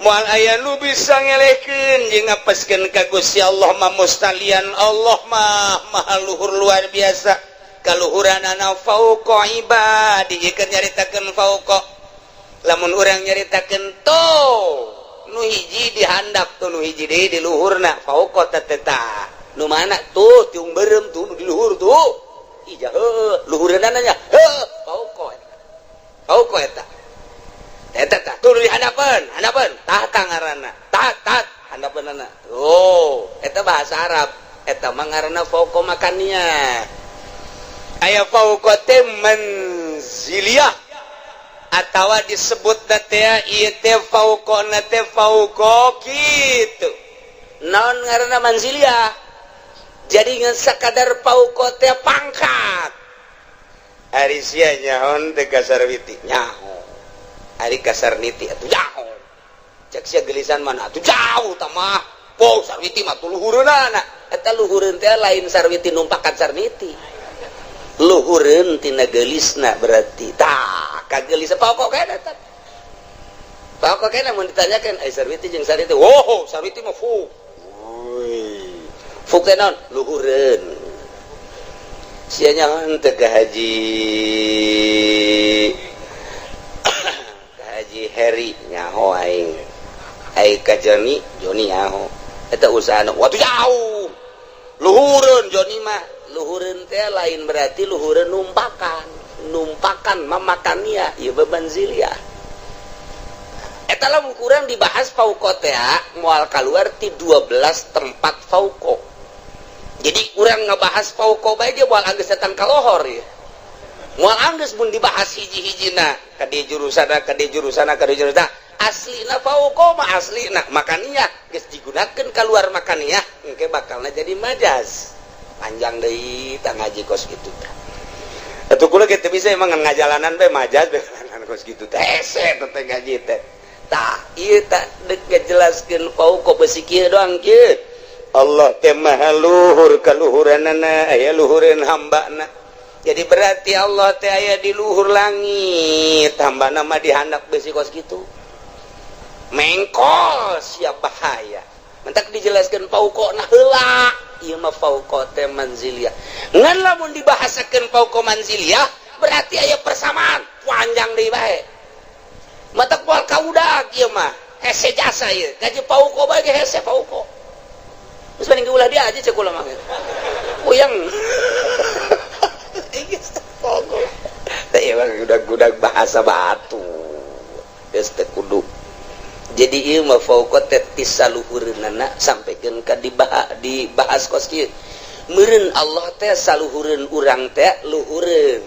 moal aya nu bisa ngelehkeun jeung ngapeskeun ka Gusti Allah mah mustalian Allah mah maha luhur luar biasa kaluhuranana fauqa ibadi jikeun nyaritakeun fauqa lamun urang nyaritakeun tuh nu hiji dihandap tuh nu hiji deui di luhurna fauqa tatata nu mana tuh tiung beureum tuh di luhur tuh ija luhureunna nya fauqa eta tuh di handapeun tah ngaranna tah handapeunna eta bahasa Arab eta mah ngaranna fauqa makania aya fauqa teh manziliyah atawa disebut teh ieu teh fauqana teh fauqa kitu naon ngaranna manziliyah jadi ngan sakadar fauqa teh pangkat ari sia nyaon teh kasar witi nyaho ari kasar niti atuh nyaho cek sia gelisan mana atuh jauh tah mah po sarwiti mah tuh luhureunna eta luhureun teh lain sarwiti numpakan sarniti luhureun tina gelisna berarti tah kagelis pokok kana tah pokok kana mun ditanyakeun ai sarwiti jeung sarwiti sarwiti mah fuk teh naon luhureun sia nyaon teh ka haji Heri nyaho aing ka Joni nyaho eta usahana watu jauh luhureun Joni mah luhureun teh lain berarti luhureun numpakan mamakania ieu beban ziliyah eta lamun kurang dibahas fauqa teh moal kaluar ti 12 tempat fauqa jadi urang ngebahas fauqa bae dia moal anggeus datang ka lohor ya moal anggeus mun dibahas hiji-hijina ka dieu jurusana aslina fauqa mah aslina makania geus digunakeun kaluar makania engke bakalna jadi majaz panjang deui tah ngaji kos kitu tah atuh kula kitu bisa emang ngajalanan bae majaz bae kos kitu teh hese teh ngaji teh tah ieu tah deuk ngajelaskeun fauqa besi kieu doang kieu Allah teh maha luhur kaluhuranana aya luhureun hambana jadi berarti Allah teh aya di luhur langit hambana mah dihandap besi kos kitu mengkol siap bahaya mentak dijelaskeun fauqana heula ieu mah fauqa teh manziliyah ngan lamun dibahasakeun fauqa manziliyah berarti aya persamaan panjang deui bae mata poal kaudag ieu mah hese jasa ieu gaji fauqa bae ge hese fauqa geus mending ulah dia aja cek ulah mah uyang fauqa teh ieu mah gudag bahasa batu geus teh kudu jadi ieu mah fauqa teh tisaluhureunana sampikeun ka dibahas kos kieu meureun Allah teh saluhureun urang teh luhureun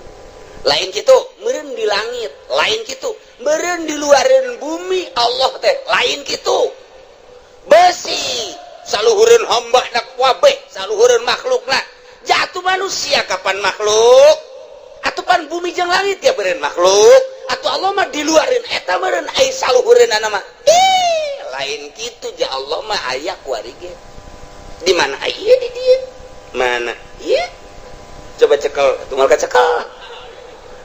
lain kitu meureun di langit lain kitu meureun di luareun bumi Allah teh lain kitu besi saluhureun hambana kabeh saluhureun makhlukna jatuh manusia kapan makhluk atupan bumi jeung langit ya beureun makhluk atuh Allah mah di luareun eta meureun ai saluhureunana mah lain kitu ja Allah mah aya kuari ge di mana aya di dieu mana ieu coba cekel tunggal kacekel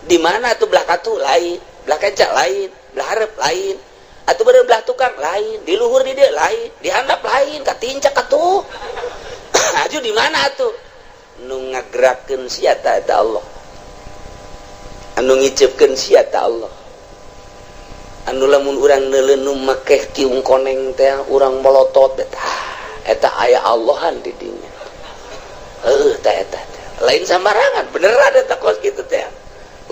di mana atuh belah katu lain belah kaca lain belah hareup lain atuh beureun belah tukang lain di luhur di dieu lain di handap lain katincak atuh aju di mana atuh nu ngagerakeun sia eta Allah anu ngiceupkeun sia ta Allah anu lamun urang neuleuh nu makeh kiung koneng teh urang molotot eta aya Allahan di dinya tah eta lain sambarangan beneran eta kos kitu teh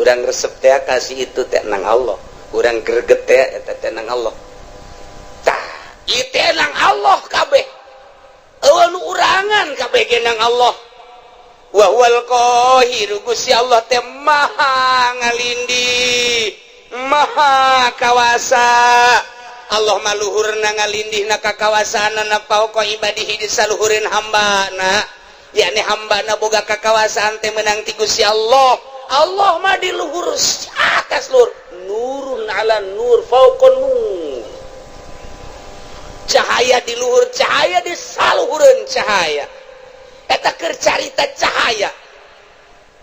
urang resep teh kasih itu teh nang Allah urang greget teh eta teh nang Allah tah ieu teh nang Allah kabeh eueuh nu urangan kabeh ge nang Allah wa huwal qahir Gusti Allah teh maha ngalindih maha kawasa Allah maluhurna ngalindihna ka kawasaanna fauqa ibadihi di saluhureun hambana yakni hambana boga kakawasaan teh meunang ti Gusti Allah Allah mah di luhur atas luhur nurun ala nur fauqa nur cahaya di luhur cahaya di saluhureun cahaya eta keur carita cahaya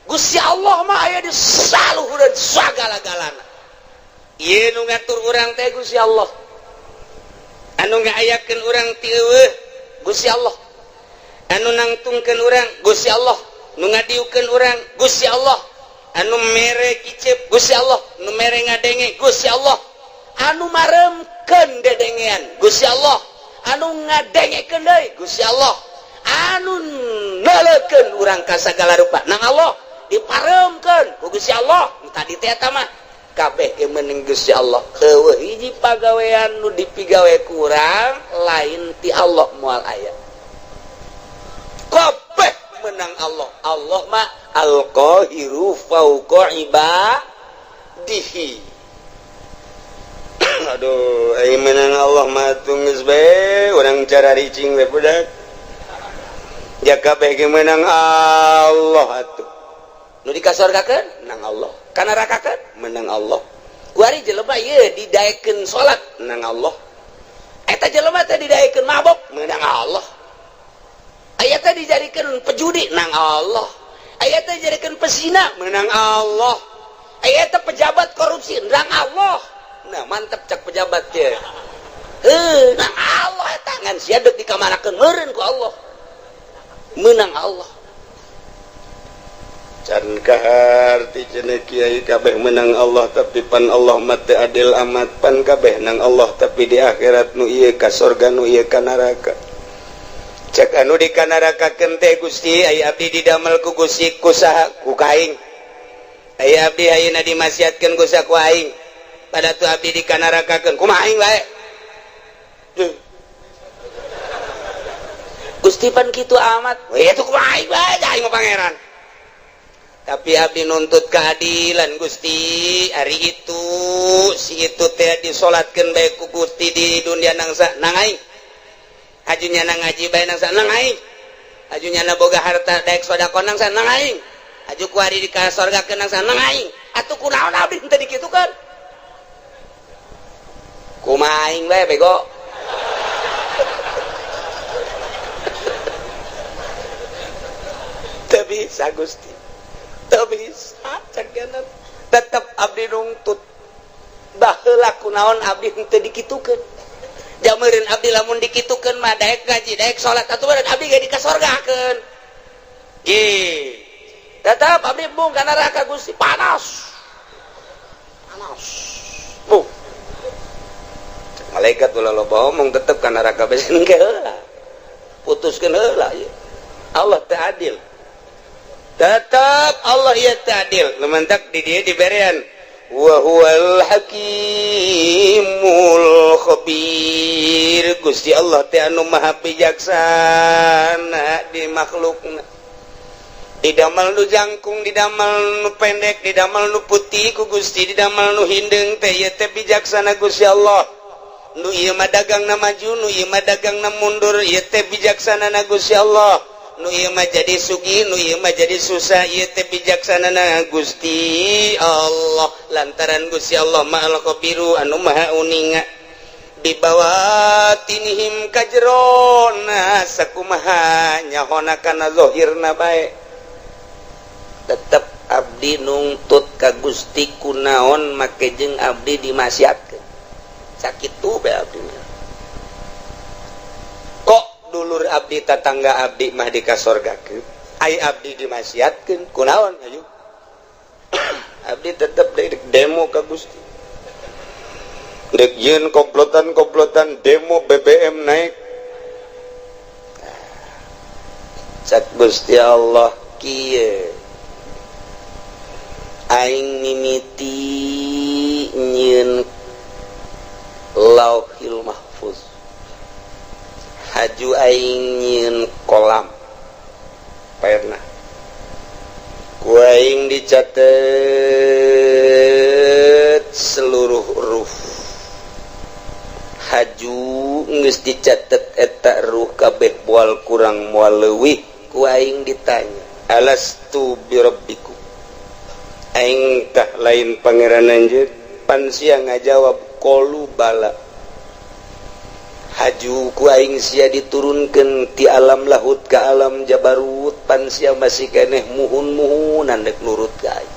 Gusti Allah mah aya di saluhureun sagala-galana ieu nu ngatur urang teh Gusti Allah anu ngaayakeun urang ti eueuh Gusti Allah anu nangtungkeun urang Gusti Allah nu ngadiukeun urang Gusti Allah anu mere kicep Gusti Allah nu mere ngadenge Gusti Allah anu maremkeun dedengean Gusti Allah, anu ngadengekeun deui Gusti Allah, anu neulekeun urang ka sagala rupa nang Allah, diparemkeun ku Gusti Allah. Tadi teh eta mah kabeh ge meuning Gusti Allah. Eueuh hiji pagawean nu dipigawe ku urang lain ti Allah moal aya. Kabeh menang Allah. Allah mah al-qahiru fauqa ibadihi. Aduh, ai menang Allah mah geus bae urang cara ricing we budak. Ya kabeh ge menang Allah atuh. Nu dikasorgakeun menang Allah. Kana nerakakeun menang Allah. Kuari jelema ieu didaekeun salat menang Allah. Eta jelema teh didaekeun mabok menang Allah. Aya teh dijadikeun pejudi menang Allah. Aya teh dijadikeun pesina menang Allah. Aya teh pejabat korupsi menang Allah. Nah, mantep cak pejabat teh. Menang Allah eta ngan sia deuk dikamanakeun meureun ku Allah. Menang Allah. Can kaharti cenah kiai kabeh menang Allah tapi pan Allah mah teu adil amat, pan kabeh nang Allah tapi di akhirat nu ieu ka surga nu ieu ka neraka. Cek anu di ka nerakakeun teh Gusti aya abdi didamel ku Gusti ku saha ku kaing. Aya abdi ayeuna dimasiatkeun ku saha ku aing. Pada tu abdi di ka nerakakeun kumaha aing bae. Gusti pan kitu amat. We itu kumaha aing bae aing mah pangeran. Tapi abdi nuntut keadilan Gusti. Hari itu si itu teh disolatkeun bae ku Gusti di dunia nangsa nang aing. Ajunya nang ngaji bae nangsa nang aing. Ajunya na boga harta daek sedekah nangsa nang aing. Aju ku hari di ka sorgakeun nangsa nang aing. Atuh kunaon abdi teu dikitukeun? Kumaha aing bae bego. Teu bisa Gusti. Teu bisa cakenan. Tetep abdi nuntut. Baheula kunaon abdi teu dikitukeun. Jameureun abdi lamun dikitukeun mah daek ngaji, daek salat atuh bae abdi ge dikasorgakeun. Ge. Tetep abdi bung ka neraka Gusti panas. Panas. Bu. Malaikat ulah loba omong tetep ka neraka besen ge heula. Putuskeun heula ieu. Allah teu adil. Tetap Allah ieu teu adil. Lumantak di dieu diberian wa huwal hakimul khabir. Gusti Allah teh anu maha bijaksana di makhlukna. Didamel nu jangkung, didamel nu pendek, didamel nu putih ku Gusti, didamel nu hindeng teh ieu teh bijaksana Gusti Allah. Nu ieu mah dagangna maju, nu ieu mah dagangna mundur, ieu teh bijaksanana Gusti Allah. Nu ieu mah jadi sugih, nu ieu mah jadi susah, ieu teh bijaksanana Gusti Allah. Lantaran Gusti Allah Ma'al Khabiru anu maha uninga. Bibawatinihim kajrona sakumaha nyahona kana zahirna bae. Tetep abdi nungtut ka Gusti kunaon make jeung abdi dimasiatkeun. Sakitu bae abdi. Kok dulur abdi tetangga abdi mah dikasorgakeun, ai abdi dimasiatkeun kunaon aju? Abdi tetep dek demo ka Gusti. Dek ieun komplotan demo BBM naik. Cak Gusti Allah kieu. Aing mimiti nyieun Lauhil Mahfuz. Haju aing nyieun kolam. Pernah. Ku aing dicatet seluruh ruh. Haju geus dicatet eta ruh kabeh moal kurang moal leuwih. Ku aing ditanya, alastu birabbikum? Aing tah lain pangeran anjeun? Pan sia ngajawab qalu bala. Haju ku aing sia diturunkeun ti alam lahut ka alam jabarut, pan sia masih keneh muhun-muhunan dek nurut ka aing.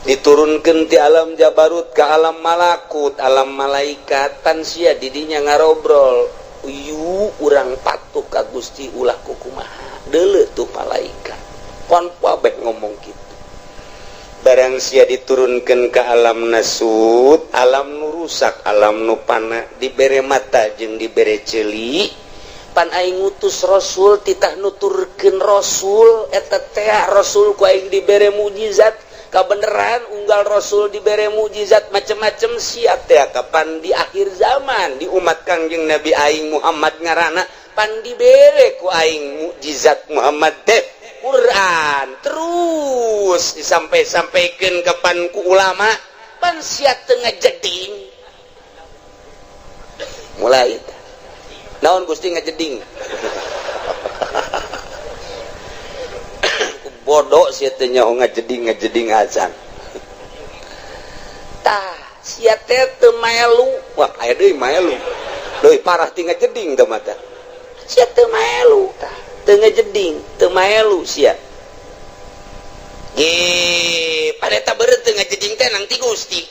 Diturunkeun ti alam jabarut ka alam malakut, alam malaikat, pan sia didinya ngarobrol. Uyu urang patuh ka Gusti ulah kumaha. Deuleu tuh malaikat. Kon pabeh ngomong kitu. barang sia diturunkan ke alam nasud, alam nu rusak, alam nu pana, dibere mata jeung dibere ceuli, pan aing ngutus rasul titah nuturkeun rasul eta teh rasul ku aing dibere mukjizat kabeneran unggal rasul dibere mukjizat macem-macem sia teh kapan di akhir zaman di umat Kangjeng Nabi aing Muhammad ngaranna pan dibere ku aing mukjizat Muhammad teh Quran terus disampai-sampaikan kapan ku ulama pan sia teu ngajeding mulai naon Gusti ngajeding bodoh sia teh nyaho ngajeding azan tah sia teh teu melu wah aya deui melu deui parah ti ngajeding teh mata sia teu melu tah teu ngajeding teu melu sia ge padeta beureut teu ngajeding teh nang ti Gusti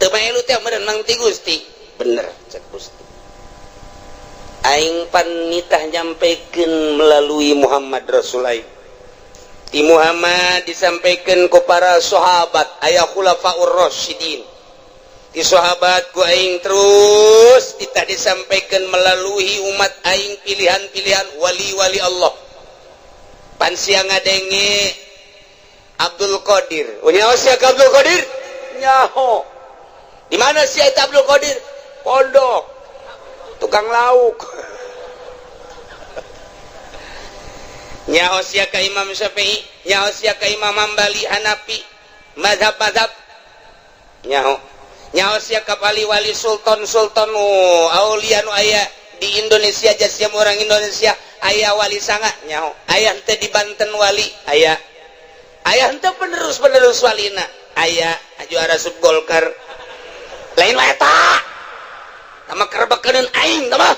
teu melu teh meureun nang ti Gusti bener cek Gusti aing panitah nyampaikeun melalui Muhammad Rasulullah di Muhammad disampaikan ku para sahabat aya khulafaur rasyidin di sahabat ku aing terus kita disampaikan melalui umat aing pilihan-pilihan wali-wali Allah pan sia ngadenge Abdul Qadir nyaho sia Abdul Qadir nyaho di mana sia eta Abdul Qadir pondok tukang lauk nyaho sia ka Imam Syafi'i nyaho sia ka Imam Hambali Hanafi mazhab-mazhab nyaho sia ka wali-wali sultan-sultan aulia nu aya di Indonesia jasnya orang Indonesia aya wali sanga nyaho aya henteu di Banten wali aya henteu penerus walina aya juara sub Golkar lain wae eta sama kerebakeun aing tah mah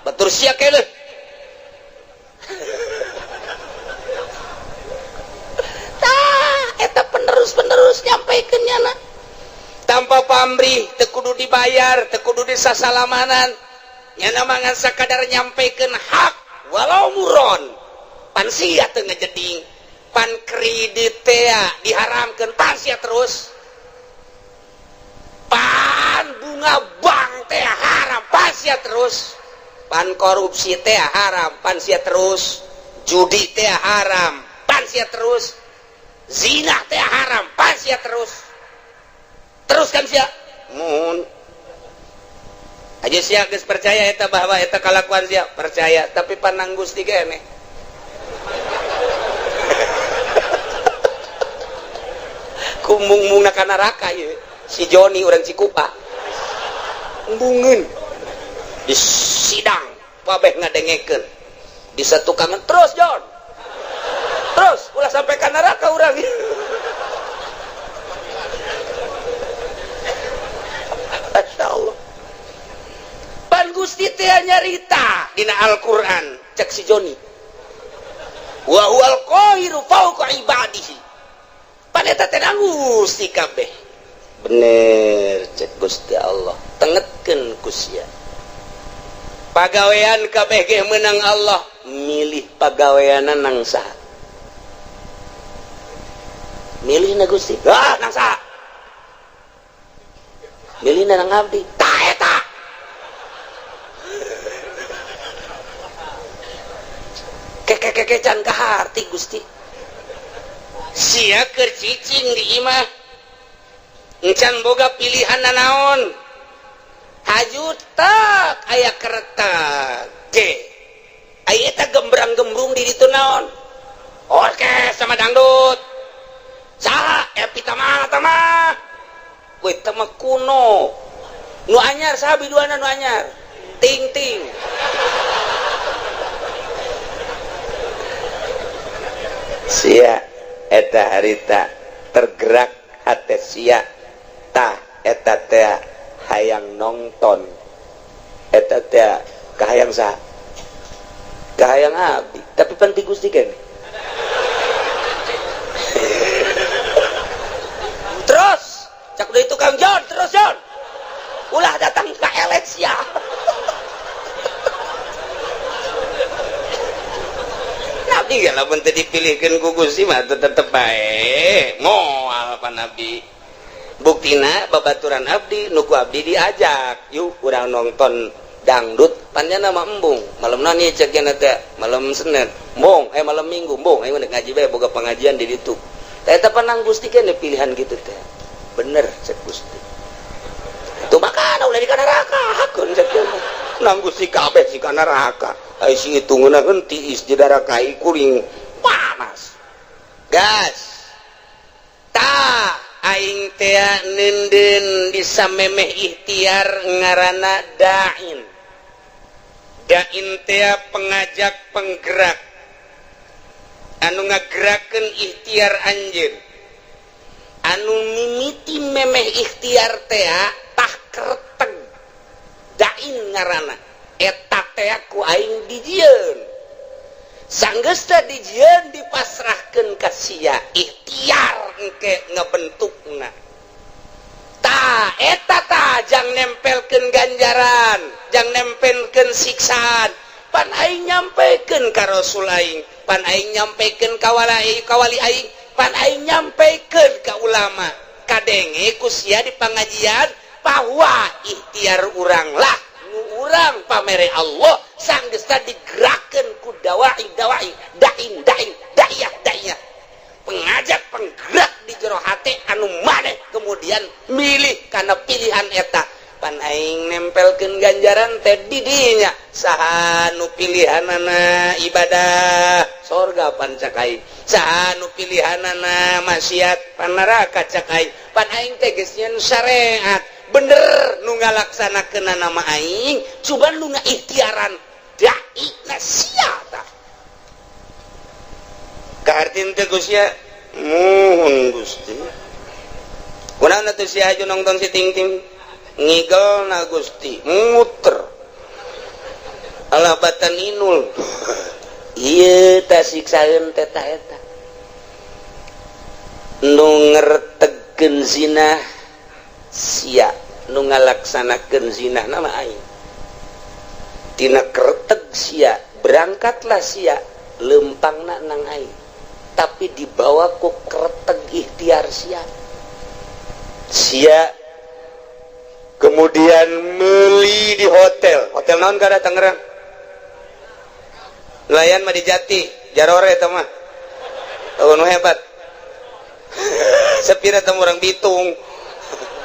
batur sia keleh eta penerus nyampaikeun nyana tanpa pamrih teu kudu dibayar teu kudu disasalamanan nyana mah ngan sakadar nyampaikeun hak walau muron pan sia teu ngajeding pan kredit teh diharamkeun pan sia terus pan bunga bank teh haram pan sia terus pan korupsi teh haram pan sia terus judi teh haram pan sia terus zina teh haram pan sia teruskan sia mun aja sia geus percaya eta bahwa eta kalakuan sia percaya tapi panang Gusti keneh kumbung-mungna ka neraka ieu si Joni urang Cikupa embungeun di sidang babeh ngadengekeun di satukangan terus Jon terus ulah sampai ke neraka urang Masya Allah pan Gusti teh nyarita dina Al-Quran cek si Joni wa huwal qahiru fawqa ibadihi pan eta teh Gusti kabeh bener cek Gusti Allah tengetkeun ku sia pagawean kabeh ge meunang Allah milih pagaweana nang saha milih na Gusti nang saha milih na nang abdi tah eta keke-kekecan ka harti Gusti sia keur cicing di imah encan boga pilihan naon hajut tak aya keretak ge aya eta gembrang-gembrung di ditu naon orkes sama dangdut saha epi tamah we tamah kuno nu anyar saha biduana nu anyar ting sia eta harita tergerak hate sia tah eta teh hayang nonton eta teh kahayang saha kahayang abdi tapi penting Gusti keneh terus cak deui tukang Jon terus Jon ulah datang ke eleksi abdi iya lamun teu dipilihkeun ku Gusti mah tetep bae moal pan abdi buktina babaturan abdi nuku abdi diajak yuk urang nonton dangdut panjana mah embung malam nani cek yana teh malam Senin embung malam Minggu embung ayo ngaji bae boga pengajian di ditu eta panang Gusti keneh pilihan gitu teh bener cek Gusti itu makana ulah di neraka hakeun cek nang Gusti kabeh si kana neraka ai si hitungna henti di darakai kuring panas gas ta aing teh nenden disamemeh ikhtiar ngaranna dain teh pengajak penggerak anu ngagerakeun ikhtiar anjeun anu mimiti memeh ikhtiar teh tah kereteg dain ngaranna eta teh ku aing dijieun sanggeus teh dijieun dipasrahkeun ka sia ikhtiar engke ngabentukna tah eta tah jang nempelkeun ganjaran jang nempelkeun siksaan pan aing nyampekeun ka rasul aing pan aing nyampekeun ka kawali aing pan aing nyampekeun ka ulama kadenge ku sia di pangajian bahwa ikhtiar urang lah urang pamere Allah sanggeus digerakkeun ku dai daiyah pengajak penggerak di jero hate anu maneh kemudian milih kana pilihan eta pan aing nempelkeun ganjaran teh di dinya saha nu pilihanana ibadah surga pan cak aing saha nu pilihanana maksiat pan neraka cak aing pan aing teh geus nyeun syariat bener nu ngalaksanakeun nama aing cuman nu ngaikhtiaran dai na sia tah kahartin teh Gusti muhun Gusti kunaon atuh si aju nongton si ting-ting ngigelna Gusti muter alabatan inul ieu tah siksaeun teh ta eta nu ngertegkeun zina sia nu ngalaksanakeun zina nama aing tina kereteg sia berangkatlah sia lempangna nang aing tapi dibawa ku kereteg ikhtiar sia kemudian meuli di hotel naon kada Tangerang nelayan mah di Jati Jarore eta mah nu hebat sepira teh urang Bitung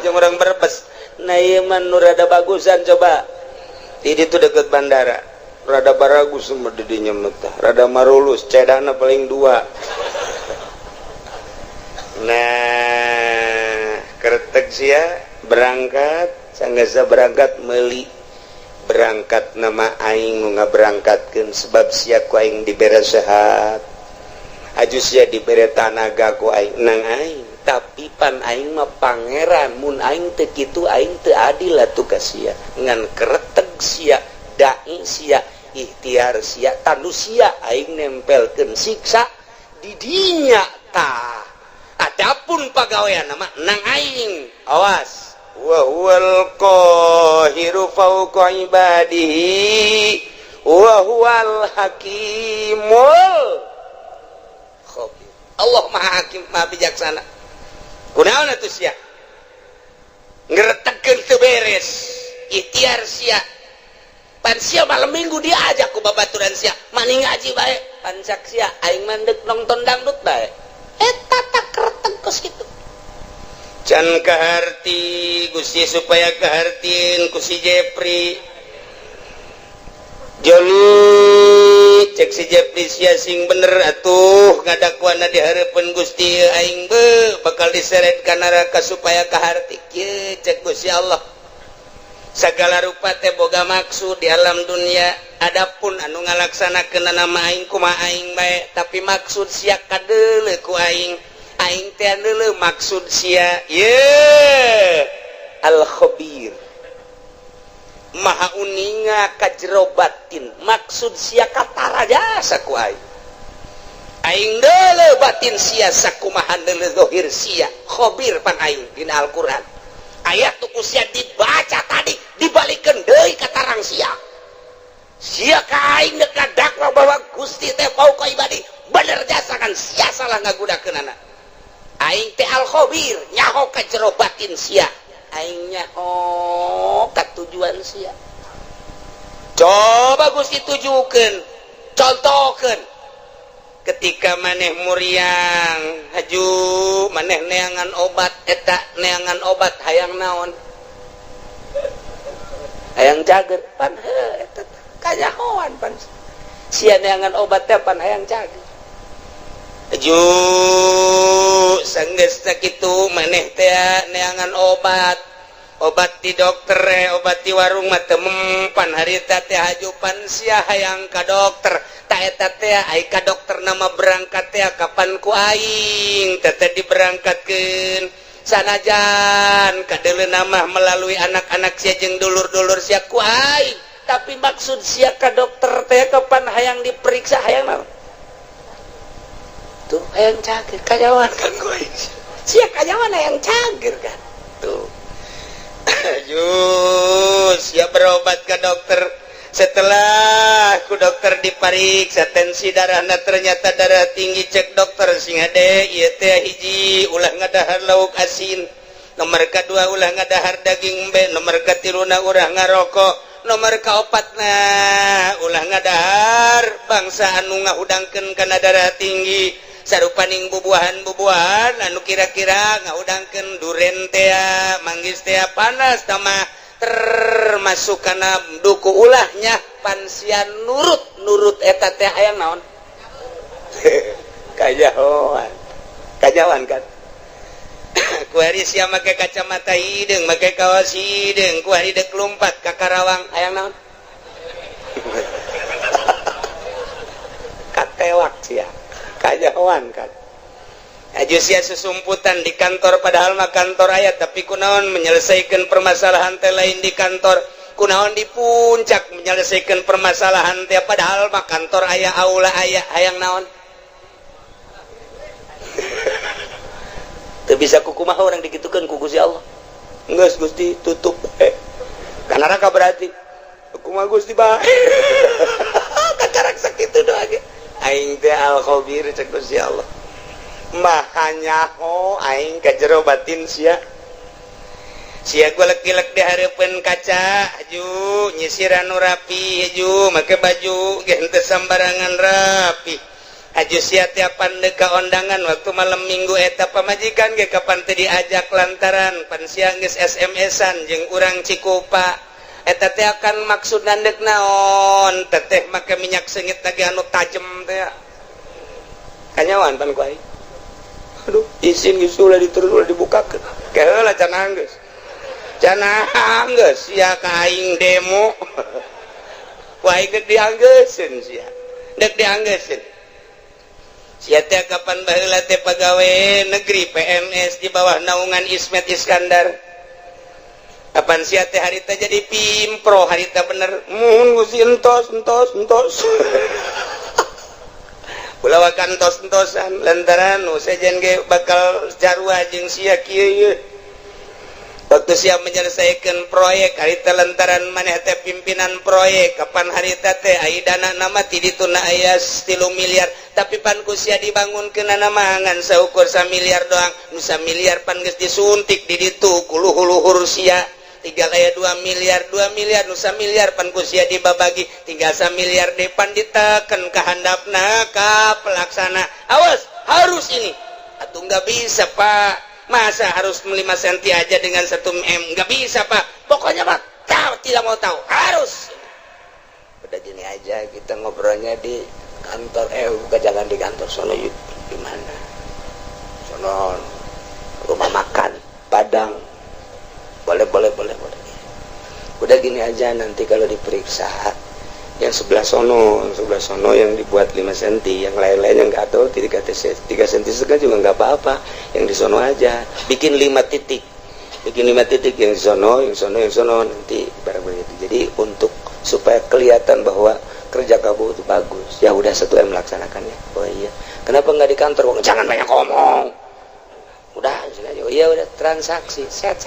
jeung urang Brebes nah ieu mah nu rada bagusan coba di ditu deket bandara rada baragus mah di dinya mah rada marulus cedana paling 2 nah kereteg sia berangkat sanggeus berangkat meuli berangkat nama aing nu ngaberangkatkeun sebab sia ku aing dibere sehat aju sia dibere tanaga ku aing nang aing tapi pan aing mah pangeran mun aing teu kitu aing teu adil atuh ka sia ngan kereteg sia dai sia ikhtiar sia tanu sia aing nempelkeun siksa di dinya tah adapun pagawean mah nang aing awas wa huwal qahiru fawqa ibadihi wa huwal hakimul khabir Allah maha hakim maha bijaksana kunaon atuh sia ngretegkeun teu beres ikhtiar sia pan sia malam Minggu diajak ku babaturan sia mani ngaji bae pan cak sia aing mandek nonton dangdut bae eta tak kereteg kos kitu can kaharti Gusti supaya kahartin ku si Jepri Joli cek si Jepri sia sing bener atuh ngadakuana di hareupeun Gusti aing bakal diseret ka neraka supaya kaharti kieu cek Gusti Allah sagala rupa teh boga maksud di alam dunia adapun anu ngalaksanakeun nama aing kumaha aing bae tapi maksud sia kadeuleu ku aing teh deuleu maksud sia ye al khabir maha uninga ka jero batin maksud sia katara jasa ku aing deuleu batin sia sakumaha deuleu zahir sia khabir pan aing dina Al-Qur'an ayat tuku sia dibaca tadi dibalikeun deui ka tarang sia ka aing deuk dakwa bahwa Gusti teh fauqa ibadi bener jasa kan sia salah ngagudakeun anak aing teh al khabir nyaho ka jero batin sia aing nyaho ka tujuan sia coba Gusti tujukeun contohkeun ketika maneh muriang haju maneh neangan obat eta neangan obat hayang naon hayang cager pan eta kanyahoan pan sia neangan obat teh pan hayang cager haju sanggeus sakitu maneh teh neangan obat di dokter obat di warung mah teu mempan harita teh hajupan sia hayang ka dokter ta eta teh ai ka dokter nama berangkat teh kapan ku aing teh diberangkatkeun sanajan kadeleuna mah melalui anak-anak sia jeung dulur-dulur sia ku aing tapi maksud sia ka dokter teh kapan hayang diperiksa hayang naon tuh hayang cager kajawan kan ku aing sia kajawan hayang cager kan tuh Jus, ya berobat ke dokter. Setelah ku dokter dipariksa tensi darahna ternyata darah tinggi cek dokter sing ade ieu teh hiji ulah ngadahar lauk asin. Nomor kedua ulah ngadahar daging embe, nomor katiluna ulah ngarokok, nomor kaopatna ulah ngadahar bangsa anu ngahudangkeun kana darah tinggi. Sarupaning bubuahan anu kira-kira ngaudangkeun duren teh manggis teh panas tamah termasuk kana duku ulahnya pansian nurut eta teh hayang naon kajawan kan ku hari sia make kacamata hideung make kaos hideung ku hari dek lompat ka Karawang hayang naon katewak sia kajawan kan aju sia susumputan di kantor padahal mah kantor aya tapi kunaon menyelesaikan permasalahan teh lain di kantor kunaon di puncak menyelesaikan permasalahan teh padahal mah kantor aya aula aya hayang naon teu bisa kukumaha orang digitukeun ku Gusti Allah geus Gusti tutup kana raka berarti kumaha Gusti bae kacarak sakitu doa ge aing teh al khabir cek Gusti Allah makanya aing ka jero batin sia golek-golek di hareupeun kaca aju nyisir anu rapi aju make baju ge henteu sambarangan rapi aju sia tiapan deuk ka ondangan waktu malam minggu eta pamajikan ge kapan teu diajak lantaran pan sia geus SMS-an jeung urang Cikupa eta teh akan maksud nandek naon teteh make minyak sengit lagi anu tajem teh kanyawan pan ku aing aduh izin geus ulah diterus ulah dibukakeun keheula can geus sia ka aing demo ku aing geus dianggeuskeun sia dek dianggeuskeun sia teh kapan baheula teh pagawe negeri PNS di bawah naungan Ismet Iskandar kapan sia teh harita jadi pimpro harita bener muhun Gusti entos ulah kantos-entosan lantaran nu sejen ge bakal jarwa jeung sia kieu waktu sia menyelesaikan proyek harita lantaran maneh teh pimpinan proyek kapan harita teh ai dana nama ti dituna aya 3 miliar tapi pan ku sia dibangunkeun nama ngan saukur 1 miliar doang nu 1 miliar pan geus disuntik di ditu ku luhur-luhur sia tinggal aya 2 miliar nu 1 miliar pan ku sia dibabagi tinggal 1 miliar depan diteken ka handapna ka pelaksana awas harus ini atuh enggak bisa Pak masa harus 5 senti aja dengan 1 M enggak bisa Pak pokoknya Pak tidak mau tahu harus udah gini aja kita ngobrolnya di kantor bukan jangan di kantor sono di mana sono rumah makan Padang boleh udah gini aja nanti kalau diperiksa yang sebelah sono yang dibuat 5 cm yang lain-lain yang nggak tahu 3 cm juga nggak apa-apa yang di sono aja bikin 5 titik yang di sono nanti barang begitu jadi untuk supaya kelihatan bahwa kerja kamu itu bagus ya udah 1 M melaksanakannya oh iya kenapa nggak di kantor jangan banyak ngomong udah iya udah transaksi set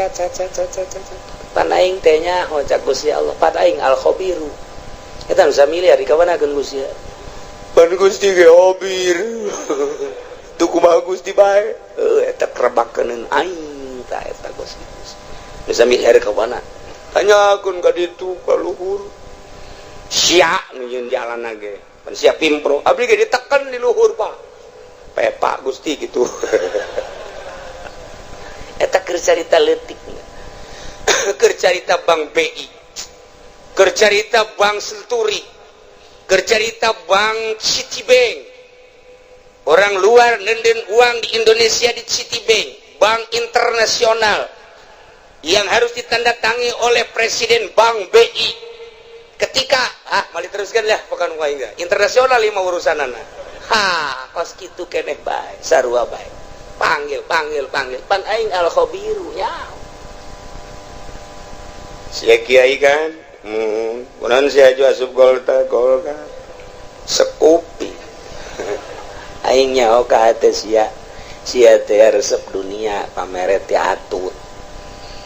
panaing tehnya hojak Gusti Allah panaing al khabiru eta nu 1 miliar dikawanakeun Gusti pan Gusti ge obir tuh kumaha Gusti bae eta kerebakeun aing tah eta Gusti geus sami here ka mana tanyakeun ka ditu ka luhur sia nu yeun jalanna ge pan sia pimpro abdi ge diteken di luhur Pak pepa Gusti gitu eta keur carita leutik keur carita Bank BI keur carita Bank Senturi keur carita Bank Citibank orang luar nenden uang di Indonesia di Citibank bank internasional yang harus ditandatangi oleh Presiden Bank BI ketika mali teruskan lah pekan wae internasional lima urusanana kos kitu keneh bae sarua bae panggil pan aing al khabiru nya sia kiai kan kunaon sia aju asup golka sekupi aing nyaho ka hate sia teh resep dunia pamere teh atut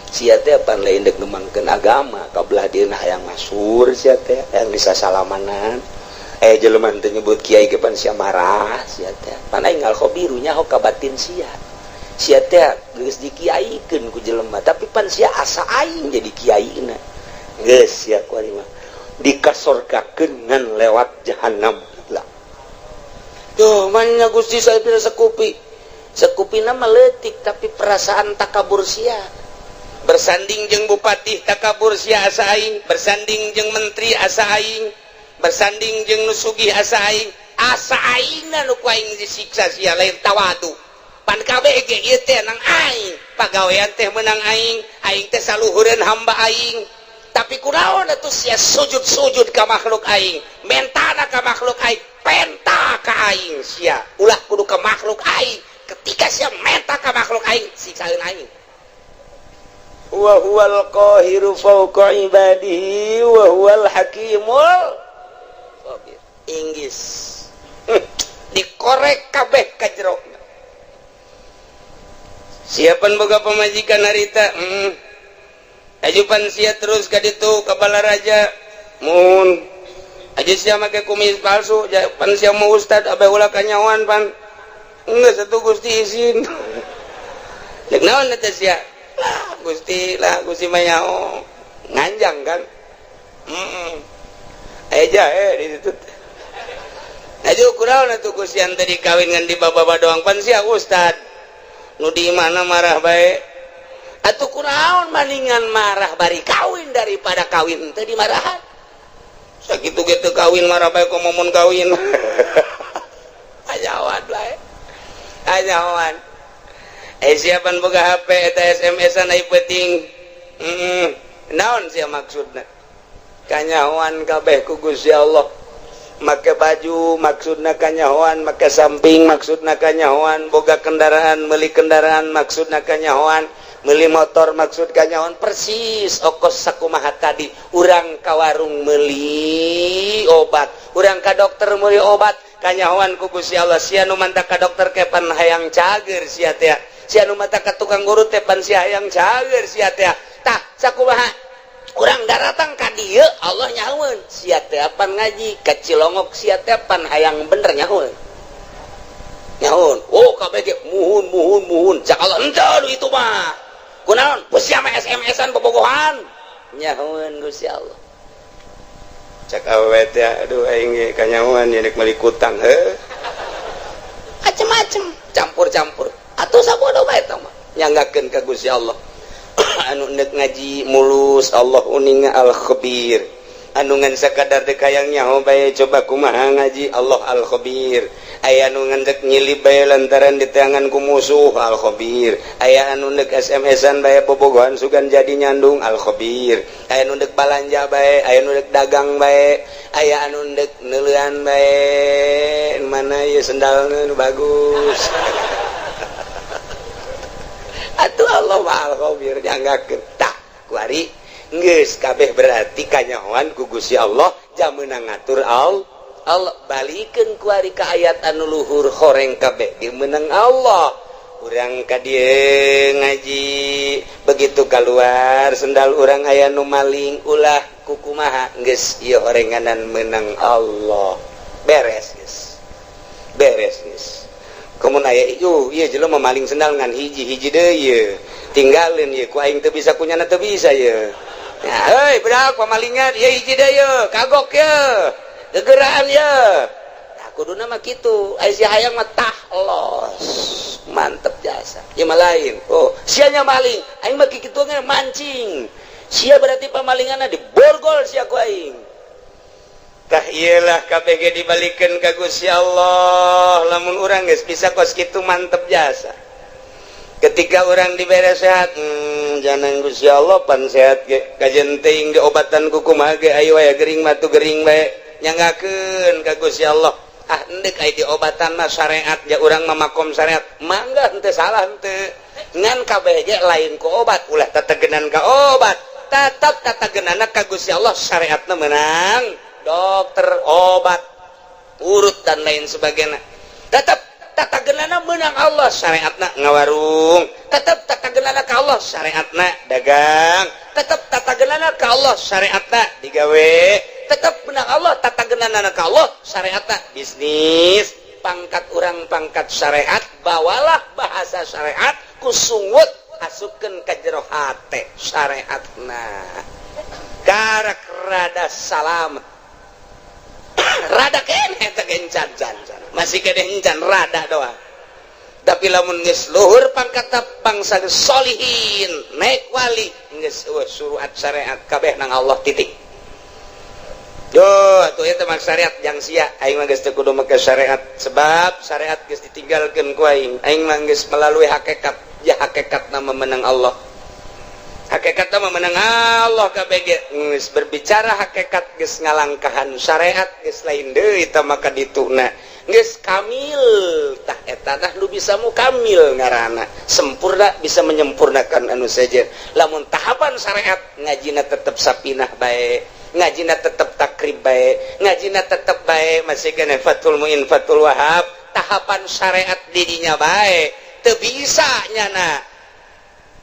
sia teh pan lain dek ngembangkeun agama kabelah dieuna hayang masur sia teh hayang bisa salamanan jelema teh nyebut kiai ge pan sia marah sia teh pan aing al khabiru nyaho ka batin sia teh geus dikiaikeun ku jelema tapi pan sia asa aing jadi kiaina geus sia kuari mah dikasorgakeun ngan lewat jahanam lah yo mannya Gusti saya pira sekupina mah leutik tapi perasaan takabur sia bersanding jeung bupati takabur sia asa aing bersanding jeung menteri asa aing bersanding jeung nu sugih asa aingna nu ku aing disiksa sia lain tawadu pan kabeh ge ieu teh nang aing pagawean teh meunang aing teh saluhureun hamba aing tapi kunaon atuh sia sujud ka makhluk aing mentana ka makhluk aing penta ka aing sia ulah kudu ka makhluk aing ketika sia menta ka makhluk aing siksaeun aing wa huwal qahiru fawqa ibadihi wa huwal hakimul khabir inggis dikorek kabeh ka jero siapan boga pamajikan harita ajupan sia terus ka ditu ka balaraja mun aja sia make kumis palsu pan sia mau ustad abe ulah kanyawan pan geus atuh Gusti izin cek naon eta sia lah Gusti mayao nganjang kan aja di situ aja kunaon atuh Gusti ante dikawin ngan di baba doang pan sia ustad nu di mana marah bae atuh kunaon maningan marah bari kawin daripada kawin teu dimarahan sakitu ge teu kawin marah bae ku momon kawin ajawan bae ajawan siapan boga HP eta SMS-an ai penting naon sia maksudna kanyahoan kabeh ku Gusti Allah make baju maksudna kanyahoan make samping maksudna kanyahoan boga kendaraan meuli kendaraan maksudna kanyahoan meuli motor maksud kanyahoan persis okos sakumaha tadi urang ka warung meuli obat urang ka dokter meuli obat kanyahoan ku Gusti Allah sia nu manta ka dokter kepan hayang cager sia teh sia nu mata ka tukang guru teh pan sia hayang cager sia teh tah sakumaha urang daratang ka dieu Allah nyahoeun sia teh pan ngaji ka Cilongok sia teh pan hayang bener nyahoeun oh kabeh ge muhun cak Allah henteu itu mah kunaon sia mah SMS-an bobogohan nyahoeun Gusti Allah cak awewe teh aduh aing ge kanyahoan nya nek meuli kutang macem-macem campur-campur atuh sabodo bae tah mah nyanggakeun ka Gusti Allah anu neuk ngaji mulus Allah uning al khabir anu ngan sakadar deuk hayang nyaho bae coba kumaha ngaji Allah al khabir aya anu ngendek nyilip bae lantaran diteangan ku musuh al khabir aya anu neuk SMS-an bae bobogohan sugan jadi nyandung al khabir aya anu neuk balanja bae aya anu neuk dagang bae aya anu neuk neuleuan bae mana ieu sendalna nu bagus atuh Allah mah al-khabir dianggakeun tah kuari geus kabeh berarti kanyahoan ku Gusti Allah jameunang ngatur Allah balikeun kuari ka ayat anu luhur horeng kabeh di meunang Allah urang ka dieu ngaji begitu keluar sendal urang aya nu maling ulah kukumaha geus ieu horenganan meunang Allah beres guys kemun aya ieu jelema memaling sendal ngan hiji deui ye tinggalin ye ku aing teu bisa kunyana teu bisa ye ya heuy budak pamalingan ye hiji deui ye kagok ye gegeraan ye nah kuduna mah kitu aya si hayang mah tah los mantep jasa ieu mah lain oh sia nya maling aing mah kitu ge mancing sia berarti pamalinganna diborgol sia ku aing tah iyalah KBG dibalikeun ka Gusti Allah lamun urang geus bisa kos kitu mantep jasa ketika orang dibere sehat jangan Gusti Allah pan sehat ge kajen teuing diobatan ku kumaha ge ayo aya gering mah tu gering bae nyanggakeun ka Gusti Allah ah endek aya diobatan mah syariat ja urang mah makom syariat mangga henteu salah henteu ngan KBG lain ku obat ulah tategenan ka obat tetep tategenana ka Gusti Allah syariatna menang dokter, obat, urut dan lain sebagainya. Tetap tatagenana menang Allah syariatna ngawarung. Tetap tatagenana ka Allah syariatna dagang. Tetap tatagenana ka Allah syariatna digawe. Tetap menang Allah tatagenana ka Allah syariatna bisnis. Pangkat orang pangkat syariat bawalah bahasa syariat kusungut asupkeun ka jero hate syariatna. Karak rada salamet rada kene eta gencan masih kene encan rada doang tapi lamun geus luhur pangkat bangsa solihin naik wali geus suruhat syariat kabeh nang Allah titik yo atuh eta mah syariat jang sia aing mah geus teu kudu make syariat sebab syariat geus ditinggalkeun ku aing mah geus melalui hakikat ya hakikatna memenang Allah hakikatna memenang Allah KBG geus berbicara hakikat geus ngalangkahan syariat geus lain deui tah maka dituna geus kamil tah eta tah nu bisa mukamil ngaranna sempurna bisa menyempurnakan anu saja lamun tahapan syariat ngajina tetep sapinah bae ngajina tetep takrib bae ngajina tetep bae masih kena Fathul Muin Fathul Wahab tahapan syariat didinya bae teu bisa nyana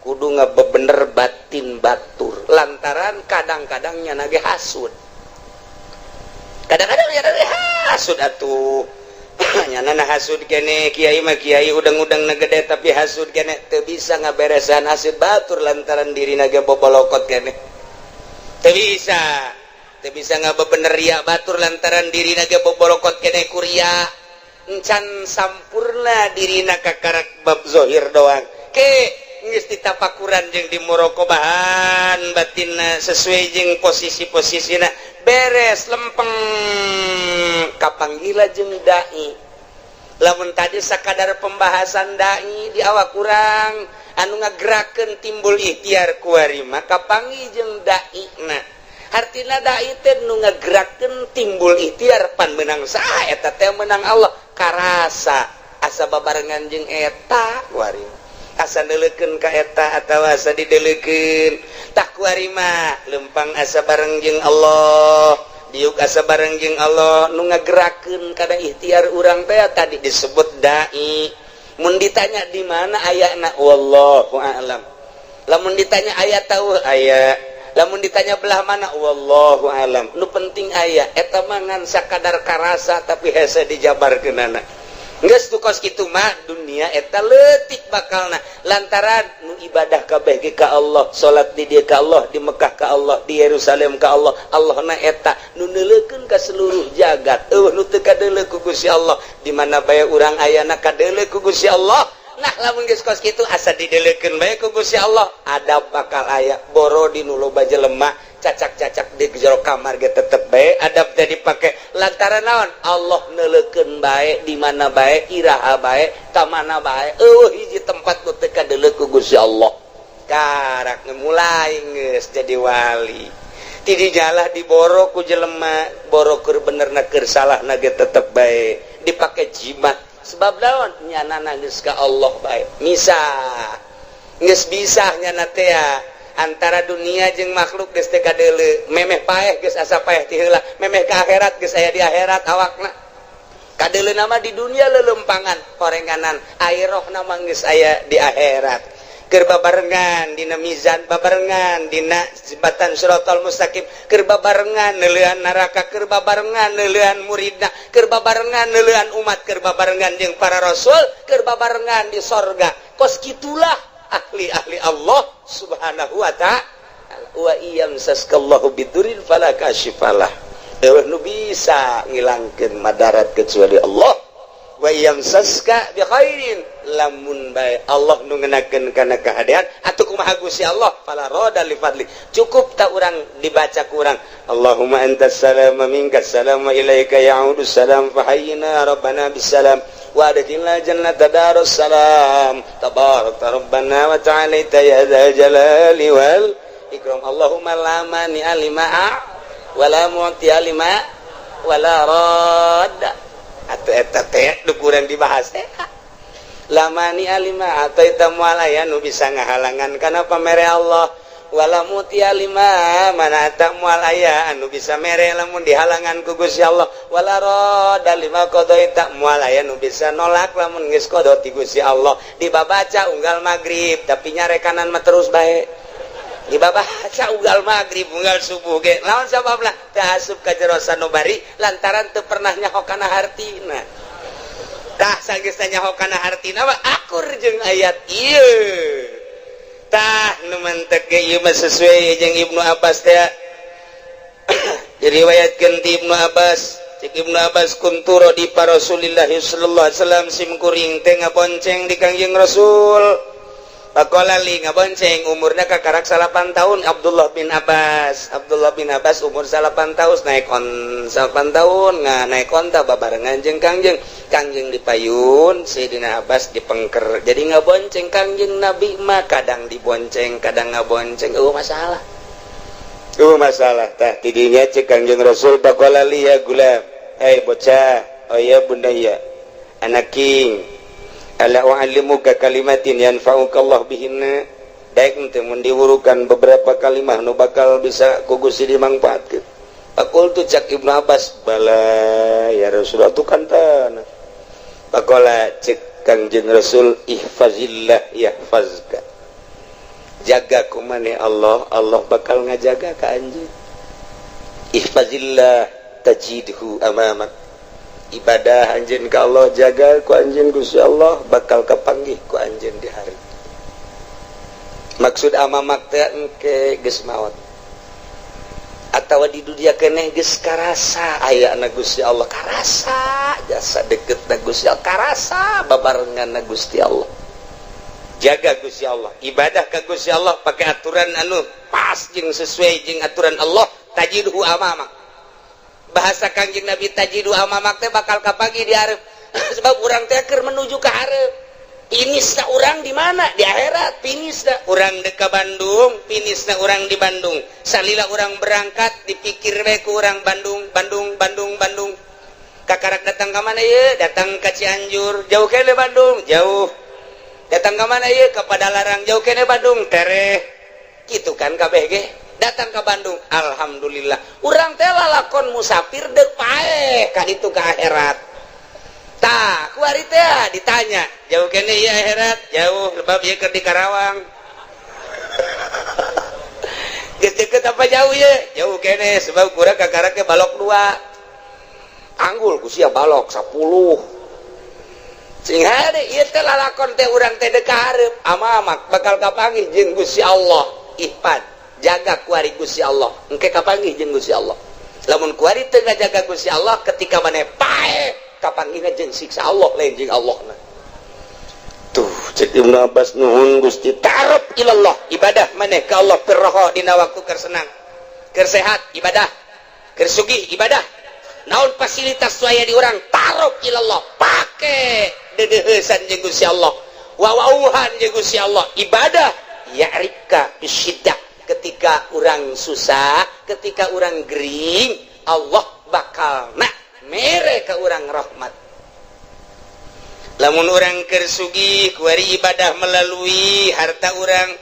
kudu ngabebener batin batur lantaran kadang-kadang nyana ge hasud kadang-kadang nyana ge hasud atuh nyana hasud kene kiai mah kiai udang-udang na gede tapi hasud kene teu bisa ngaberesan hasud batur lantaran dirina ge bobolokot kene teu bisa ngabebener ria batur lantaran dirina ge bobolokot kene kuria encan sampurna dirina kakarak bab zohir doang ke geus ditapakuran jeung dimorokobahan batinna sesuai jeung posisi-posisina beres lempeng kapanggila jeung dai lamun tadi sakadar pembahasan dai di awak kurang anu ngagerakeun timbul ikhtiar kuari mah kapanggih jeung dai na artina dai teh nu ngagerakeun timbul ikhtiar pan menang saha eta teh menang Allah karasa asa babarengan jeung eta kuari asa neulekeun ka eta atawa asa dideleukeun tah kuari mah lempang asa bareng jeung Allah diuk asa bareng jeung Allah nu ngagerakeun kana ikhtiar urang teh tadi disebut dai mun ditanya di mana ayana wallahu a'lam lamun ditanya aya tahu aya lamun ditanya belah mana wallahu a'lam nu penting aya eta mah ngan sakadar karasa tapi hese dijabarkeunana geus tukos kitu mah dunia eta leutik bakalna lantaran nu ibadah kabeh ge ka Allah salat di dieu ka Allah di Mekah ka Allah di Yerusalem ka Allah Allahna eta nu neuleukeun ka seluruh jagat nu teu kadeuleu ku Gusti Allah di mana bae urang ayana kadeuleu ku Gusti Allah nah lamun geus kos kitu asa dideuleukeun bae ku Gusti Allah adab bakal aya boro di nu loba jelema cacak-cacak di jero kamar ge tetep bae adab teh dipake lantaran naon Allah neuleukeun bae di mana bae iraha bae ka mana bae hiji tempat nu teu kadeuleu ku Gusti Allah karak mulai geus jadi wali ti dijalah diboro ku jelema boro keur benerna keur salahna ge tetep bae dipake jimat sebab naon nyanana geus ka Allah bae misah geus bisa nyana teh antara dunia jeung makhluk geus teu kadeuleu memeh paeh geus asa paeh ti heula memeh ka akhirat geus aya di akhirat awakna kadeuleu nama di dunia leulempangan horenganan airoh nama geus aya di akhirat keur babarengan dina mizan, babarengan dina jembatan Shiratal Mustaqim, keur babarengan neuleuhan neraka, keur babarengan neuleuhan muridna, keur babarengan neuleuhan umat, keur babarengan jeung para rasul, keur babarengan di sorga. Kos kitulah ahli-ahli Allah Subhanahu wa ta'ala. Wa iyam saskallahu bidurin fala kashifalah. Nu bisa ngilangkeun madarat kecuali Allah. Wa yamsaska bi khairin, lamun bae Allah nu ngeunakeun kana kahadean atuh kumaha Gusti Allah, fala rada li fadli. Cukup ta urang dibaca ku urang, Allahumma antas salam wa minkas salam wa ilaika ya'udus salam fa hayyina rabbana bisalam wa adkhilna jannata darus salam tabarakta rabbana wa ta'alaita ya dzal jalali wal ikram. Allahumma la mani alima wa la mu'ti alima wa la radda. Atau eta teh nu kurang dibahas teh lamani alima atau eta mualaya nu bisa ngahalangan kana pamere Allah, wala muti alima mana eta mualaya anu bisa mere lamun dihalangan ku Gusti Allah, wala rada lima qada eta mualaya nu bisa nolak lamun geus qada ti Gusti Allah. Dibabaca unggal magrib tapi nyarekanan mah terus bae, dibabaca unggal magrib unggal subuh ge lawan sababna teu asup ka jero sanubari lantaran teu pernah nyaho kana hartina. Tah sageus nyaho kana hartina mah akur jeung ayat ieu. Tah nu mentek ge ieu mah sesuai jeung Ibnu Abbas teh. Diriwayatkeun ti Ibnu Abbas, cek Ibnu Abbas kuntu radifa Rasulillah sallallahu alaihi wasallam sim kuring teh ngabonceng di Kangjeng Rasul. Pakola li ngabonceng umurna kakarak 8 tahun Abdullah bin Abbas umur 8 tahun naik on 8 tahun naik onta babarengan jeung Kangjeng dipayun Sayyidina Abbas dipengker jadi ngabonceng Kangjeng Nabi mah kadang dibonceng kadang ngabonceng masalah tah tidinya cek Kangjeng Rasul pakola li ya gulam bocah ya bunda ya anak king ala wa'allimuka kalimatin yanfa'uka Allah bihinna. Daek teh mun diwurukan beberapa kalimah nu bakal bisa ku Gusti dimangpaatkeun. Pakultu cak Ibnu Abbas bala ya Rasulullah tu kantana. Pakola cek Kangjeng Rasul ihfazillah yahfazka. Jaga ku maneh Allah, Allah bakal ngajaga ka anjeun. Ihfazillah tajidhu amamak. Ibadah anjeun ka Allah jaga ku anjeun Gusti Allah bakal kapanggih ku anjeun di hari. Maksud amamak teh engke geus maot. Atawa di dunia keneh geus karasa aya na Gusti Allah, karasa jasa deket na Gusti Allah, karasa babarengan na Gusti Allah. Jaga Gusti Allah, ibadah ka Gusti Allah pakai aturan anu pas jeung sesuai jeung aturan Allah, tajidhu amamak. Bahasa Kangjeng Nabi tajidu amamak teh bakal kapagi di hareup. Sebab urang teh keur menuju ka hareup. Finisna urang di mana? Di akhirat. Finisna urang dek ka Bandung, finisna urang di Bandung. Salila urang berangkat dipikir we ku urang Bandung. Kakarak datang ka mana ye? Datang ka Cianjur. Jauh kene Bandung, jauh. Datang ka mana ye? Ka Padalarang, jauh kene Bandung, tereh. Kitu kan kabeh ge. Datang ke Bandung, alhamdulillah urang teh lalakon musafir deuk paeh ka ditu ka akhirat. Tah kuari teh ditanya jauh kene ieu akhirat, jauh lebab ieu keur di Karawang. Geus deukeut apa jauh ieu? Jauh kene sebab kurang kakarake balok 2 anggul ku sia balok 10 sing hade ieu teh lalakon teh urang teh deuk ka hareup amamak bakal kapanggih jeung Gusti Allah. Ihfad jaga kuari Gusti Allah engke kapanggih jeung Gusti Allah. Lamun kuari teu ngajaga Gusti Allah ketika maneh pae kapanggihna jeung siksa Allah lain jeung Allahna. Tuh cek Ibnu Abbas nuhun Gusti tarab ilallah ibadah maneh ka Allah keur roho dina waktu keur senang keur sehat ibadah keur sugih ibadah naon fasilitas waya di urang tarab ilallah pake deudeuheusan jeung Gusti Allah wawauhan jeung Gusti Allah ibadah ya'rika bisyiddah. Ketika orang susah, ketika orang gering, Allah bakal mere ke orang rahmat. Lamun orang keur sugih, kuari ibadah melalui harta orang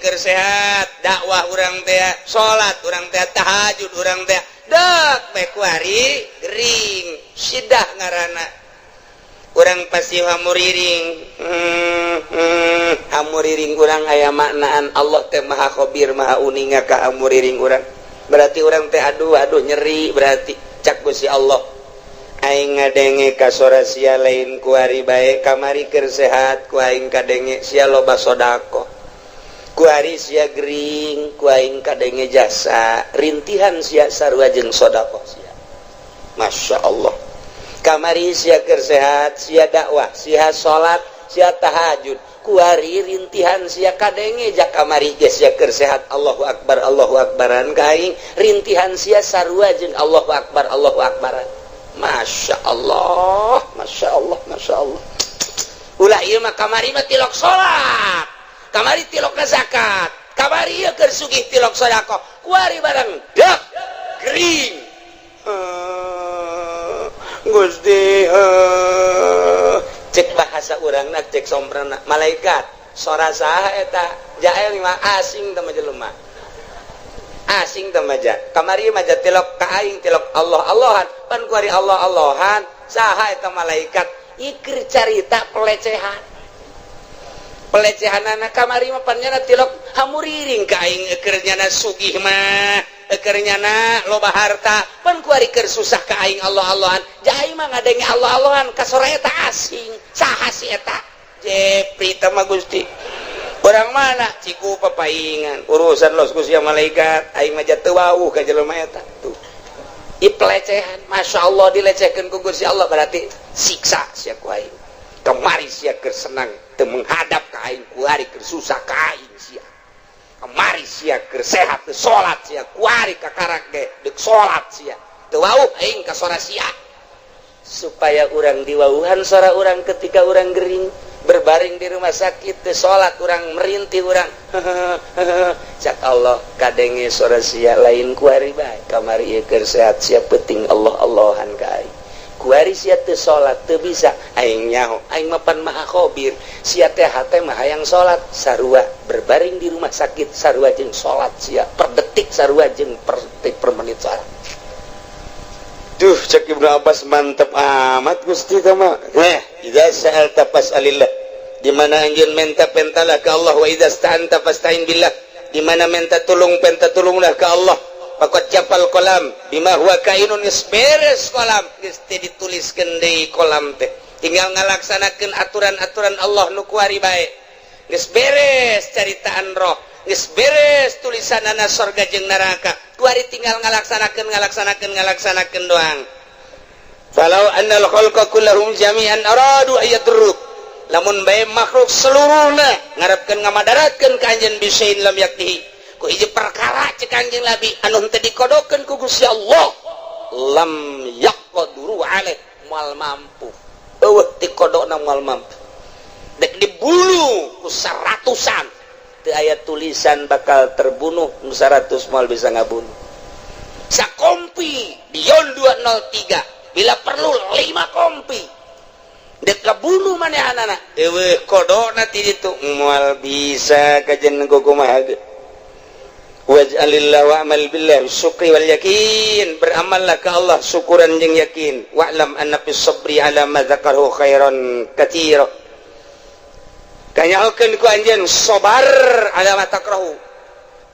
keur sehat, dakwah orang teh, salat orang teh, tahajud orang teh, dak bae kuari gering, sidah ngaranna. urang pasti hamuriring hamuriring urang aya maknaan Allah teh maha khabir maha uninga ka hamuriring urang berarti urang teh aduh nyeri berarti cak Gusti Allah aing ngadenge ka sora sia lain ku ari bae kamari keur sehat ku aing kadenge sia loba sedekah ku ari sia gering ku aing kadenge jasa rintihan sia sarua jeung sedekah sia Masya Allah kamari sia keur sehat sia dakwah sia salat sia tahajud ku ari rintihan sia kadenge jak kamari geus sia keur sehat Allahu akbaran ka aing rintihan sia sarua jeung Allahu akbaran Masya Allah ulah ieu mah kamari mah tilok salat kamari tilok zakat kamari ieu keur sugih tilok sedekah ku ari barang dak gering Gusti cek bahasa urangna cek somprana malaikat sora saha eta jael mah asing teh jelema asing teh maja kamari maja tilok ka aing tilok Allahan pan ku ari Allahan saha eta malaikat ikir carita pelecehanana kamari mah pan nyana tilok hamuriring ka aing keur nyana sugih mah keur nyana loba harta pan ku ari keur susah ka aing Allahan jai mah ngadenge Allahan ka sora eta asing saha si eta jepri teh mah Gusti urang mana ciku papaingan urusan los ku sia malaikat aing mah teu wauh ka jelema eta tuh i pelecehan Masya Allah dilecehkeun ku Gusti Allah berarti siksa sia ku aing kemari sia keur senang teu menghadap ka aing ku ari keur susah ka aing sia kemari sia keur sehat teu salat sia ku ari ka karak ge deuk salat sia teu wauh aing ka sora sia supaya urang diwauhan sora urang ketika urang gering berbaring di rumah sakit teu salat urang merintih urang cak Allah kadenge sora sia lain ku ari bae kamari ieu keur sehat sia penting Allahan ka aing ku ari sia teu salat teu bisa aing nyaho aing mah pan maha khabir sia teh hate mah hayang salat sarua berbaring di rumah sakit sarua jeung salat sia per detik sarua jeung per detik per menit salat duh cek Ibnu Abbas mantep amat Gusti teh mah idza sa'alta fas'alillah di mana anjeun minta pentalah ka Allah wa idza sta'anta fasta'in billah di mana minta tulung penta tulunglah ka Allah faqad capal qalam bima huwa kainun isberes qalam geus teh dituliskeun deui qalam teh tinggal ngalaksanakeun aturan-aturan Allah nu kuari bae geus beres caritaan roh geus beres tulisanana surga jeung neraka kuari tinggal ngalaksanakeun doang falau annal khalqa kullahum jami'an aradu ayadruk lamun bae makhluk seluruhna ngarepkeun ngamadaratkeun ka anjeun bisain lam yaktihi ku hiji perkara cek anjeun labi anu teu dikodokeun ku Gusti Allah lam yaqduru alaih moal mampu eueuh dikodokna moal mampu dek dibunuh ku saratusan teu aya tulisan bakal terbunuh nu 100 moal bisa ngabunuh sakompi di yon 203 bila perlu 5 kompi dek kabunuh manehanana eueuh kodona ti ditu moal bisa kajen kumaha waj'alillah wa'mal billah syukri wal yakin beramallah ka Allah syukuran jeung yakin wa'lam anna fis sabri ala ma dzakarahu khairan katsira kanyakeun ku anjeun sabar ala ma takrahu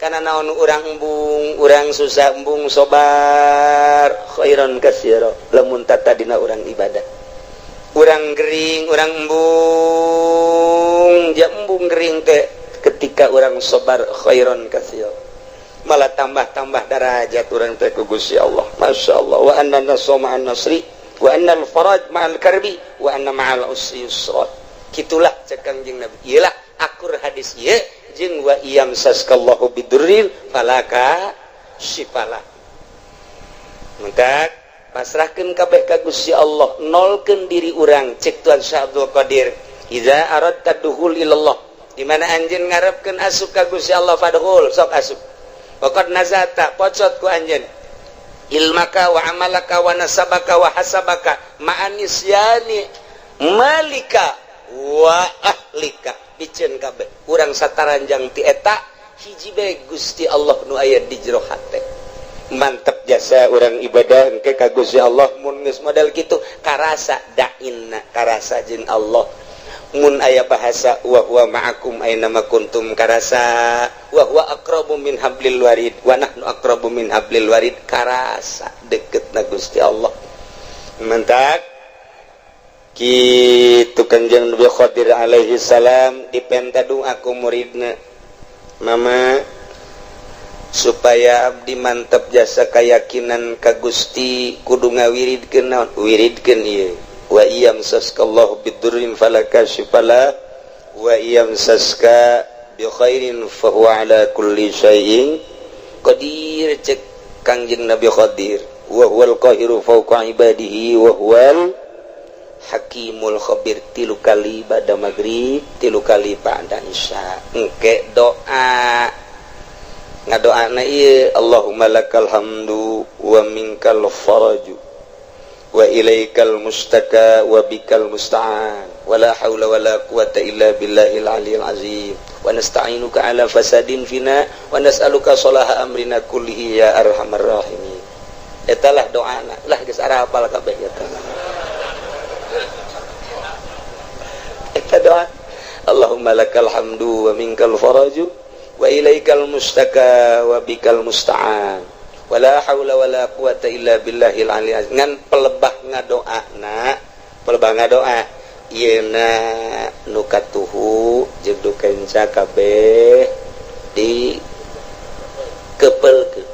kana naon urang embung urang susah embung sabar khairan katsira lamun tata dina urang ibadah urang gering urang embung ja embung gering teh ketika urang sabar khairan katsira malah tambah-tambah derajat urang teh ku Gusti Allah Masya Allah wa anna nasra ma'an nasri wa anna al-faraj ma'al karbi wa anna ma'al usri yusra kitulah cek Kangjeng Nabi iyalah akur hadis ieu jeung wa iyam saskallahu bidurril falaka syifalah maka pasrahkeun kabeh ka Gusti Allah nolkeun diri urang cek Tuan Syekh Abdul Qadir idza aradta dukhul ilallah di mana anjeun ngarepkeun asup ka Gusti Allah fadkhul sok asup waqad nazata pocot ku anjeun ilmaka wa amalaka wa nasabaka wa hasabaka ma'anisyani malika wa ahlika biceun kabeh urang sataranjang ti eta hiji bae Gusti Allah nu aya di jero hate mantap jasa orang ibadah ke ka Gusti Allah mun geus modal kitu karasa da'inna karasa jeung Allah mun aya bahasa wa huwa ma'akum aina ma kuntum karasa wa huwa aqrabu min hablil warid wa nahnu aqrabu min hablil warid karasa deketna Gusti Allah mentak kitu Kanjeng Nabi Khadir alaihi salam dipenta doa ku muridna mama supaya abdi mantap jasa keyakinan ka Gusti kudu ngawiridkeun naon wiridkeun ieu wa iyamsaskallahu bidurrin falakashifala wa iyamsaska bi khairin fa huwa ala kulli syai'in qadir cek Kangjeng Nabi Khadir wa huwal qahiru fawqa ibadihi wa huwal hakimul khabir tilu kali ba'da maghrib tilu kali ba'da isya engke doa ngadoana ieu Allahumma lakal hamdu wa minkal faraju wa ilaikal mustaka wa bikal musta'an wa la haula wa la quwata illa billahil aliyil azim wa nasta'inuka ala fasadin fina wa nas'aluka salaha amrina kullihi ya arhamar rahimin etalah doana lah geus ara hafal kabeh eta eta doa Allahumma lakal hamdu wa minkal faraju wa ilaikal mustaka wa bikal musta'an wala haula wala quwata illa billahil aliyil azim ngan pelebah ngadoana pelebah ngadoa yeuna nu katuhu jeung nu kenca kabeh di kepelkeun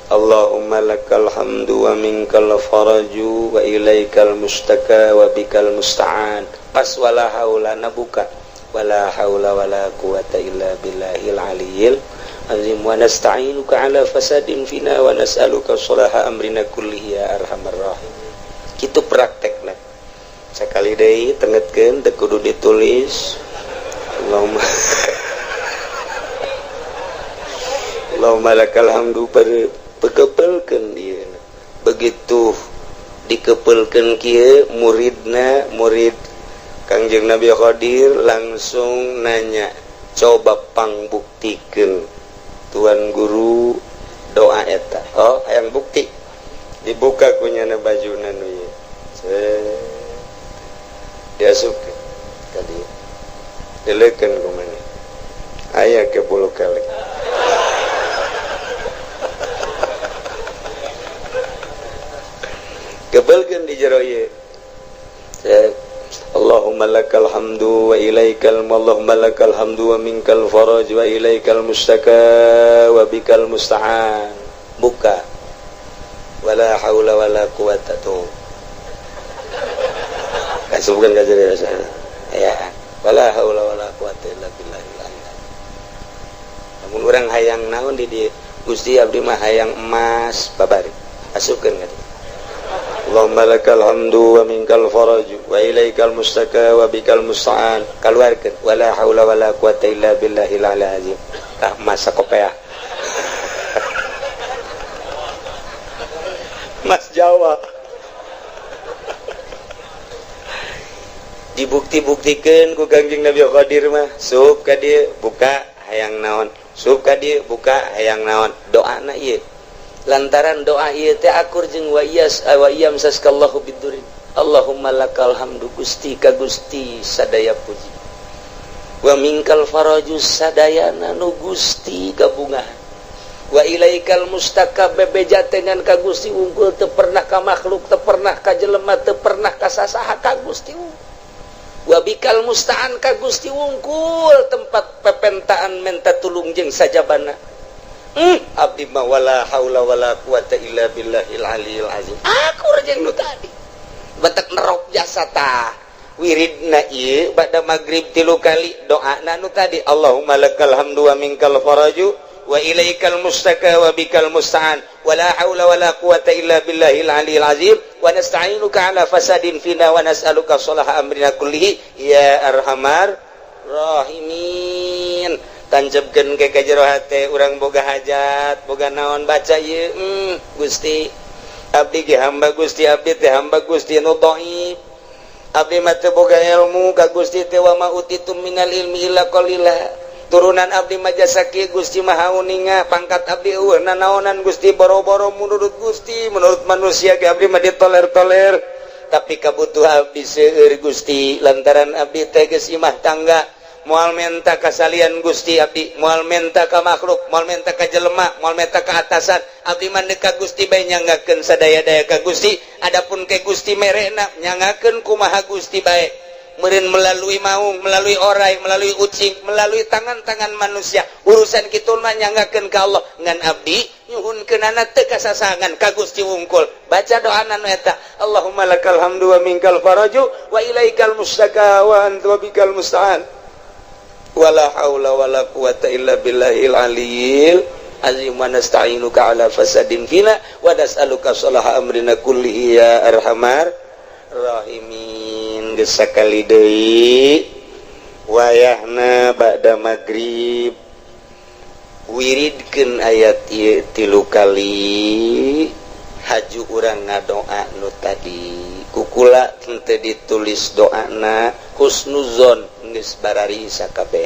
Allahumma lakal hamdu wa minkal faraju wa ilaikal mustaka wa bikal musta'an pas wala haula nabuka wala haula wala quwata illa billahil aliyil azim wa nasta'inuka ala fasadin fina wa nas'aluka salaha amrina kullihi ya arhamar rahim kitu praktekna sakali deui tengetkeun teu kudu ditulis Allahumma lakal hamdu pekepelkeun ieu begitu dikepelkeun kieu murid Kangjeng Nabi Khadir langsung nanya coba pangbuktikeun Tuan Guru doa eta oh hayang bukti dibuka kunyana bajuna nu ieu diasupkeun ka dieu dileukeun ku maneh aya ke 10 kali kebelkeun di jero ieu Allahumma lakal hamdu wa ilaikal Allahumma lakal hamdu wa minkal faraj wa ilaikal mustaka wa bikal musta'an buka wala haula wala quwata tu kasubkeun ka jero ya wala haula wala quwata illa billahil aliyil namun urang hayang naon di dieu Gusti abdi mah hayang emas babari asupkeun ka dieu Allahumma lakal hamdu wa minkal faraju wa ilaikal mustaka wa bikal musta'an kaluarkeun wala haula wala quwata illa billahil aliyil azim tah masa kopiah Mas Jawa dibukti-buktikeun ku Kangjeng Nabi Khadir mah sup ka dieu buka hayang naon sup ka dieu buka hayang naon doana ieu lantaran doa ieu teh akur jeung wa iyamsaskallahu bidurin Allahumma lakal hamdu Gusti ka Gusti sadaya puji wa minkal faraju sadayana nu Gusti gabungahan wa ilaikal mustaka bebeja dengan ka Gusti unggul teu pernah ka makhluk teu pernah ka jelema teu pernah ka sasaha ka Gusti wa bikal musta'an ka Gusti unggul tempat pepentaan menta tulung jeung sajabana abdi ma wala haula wala quwata illa billahil aliyil azim akur jeung nu tadi batak nerok jasa tah wiridna ieu bada maghrib 3 kali doana nu tadi Allahumma lakal hamdu wa minkal faraju wa ilaikal mustaka wa bikal musta'an wala haula wala quwata illa billahil aliyil azim wa nasta'inuka ala fasadin fina wa nas'aluka salaha amrina kullihi ya arhamar rahimin tanjebkeun ke jero hate urang boga hajat boga naon baca ieu Gusti abdi ge hamba Gusti abdi teh hamba Gusti nu dhaif abdi mah teu boga ilmu ka Gusti teh wa ma utitum minal ilmi illa qalila turunan Abdi Majasaki Gusti Mahauninga pangkat Abdi nanaonan Gusti boro-boro menurut Gusti menurut manusia ke Abdi mah ditoler-toler tapi kabutuhan Abdi seueur Gusti lantaran Abdi teh geus imah tangga moal menta kasalian Gusti Abdi moal menta ka makhluk moal menta ka jelema moal menta ka atasan Abdi mah ka Gusti bae nyangakeun sadaya-daya ka Gusti adapun ke Gusti merena nyangakeun kumaha Gusti bae meureun melalui maung melalui orai melalui ucing melalui tangan-tangan manusia urusan kitu mah nyangakeun ka Allah ngan Abdi nyuhunkeunana teu kasasangan ka Gusti wungkul baca doana nu eta Allahumma lakal hamdu wa minkal faraju wa ilaikal mustaka wa anta bikal musta'an wala haula wala quwata illa billahil aliyil azim wa nasta'inuka ala fasadin fina wa nas'aluka salaha amrina kullihi ya arhamar rahimin gesakali deui wayahna ba'da maghrib wiridkeun ayat ieu 3 kali haju urang ngadoa nu tadi kukula teu ditulis doana husnuzon geus barari sakabeh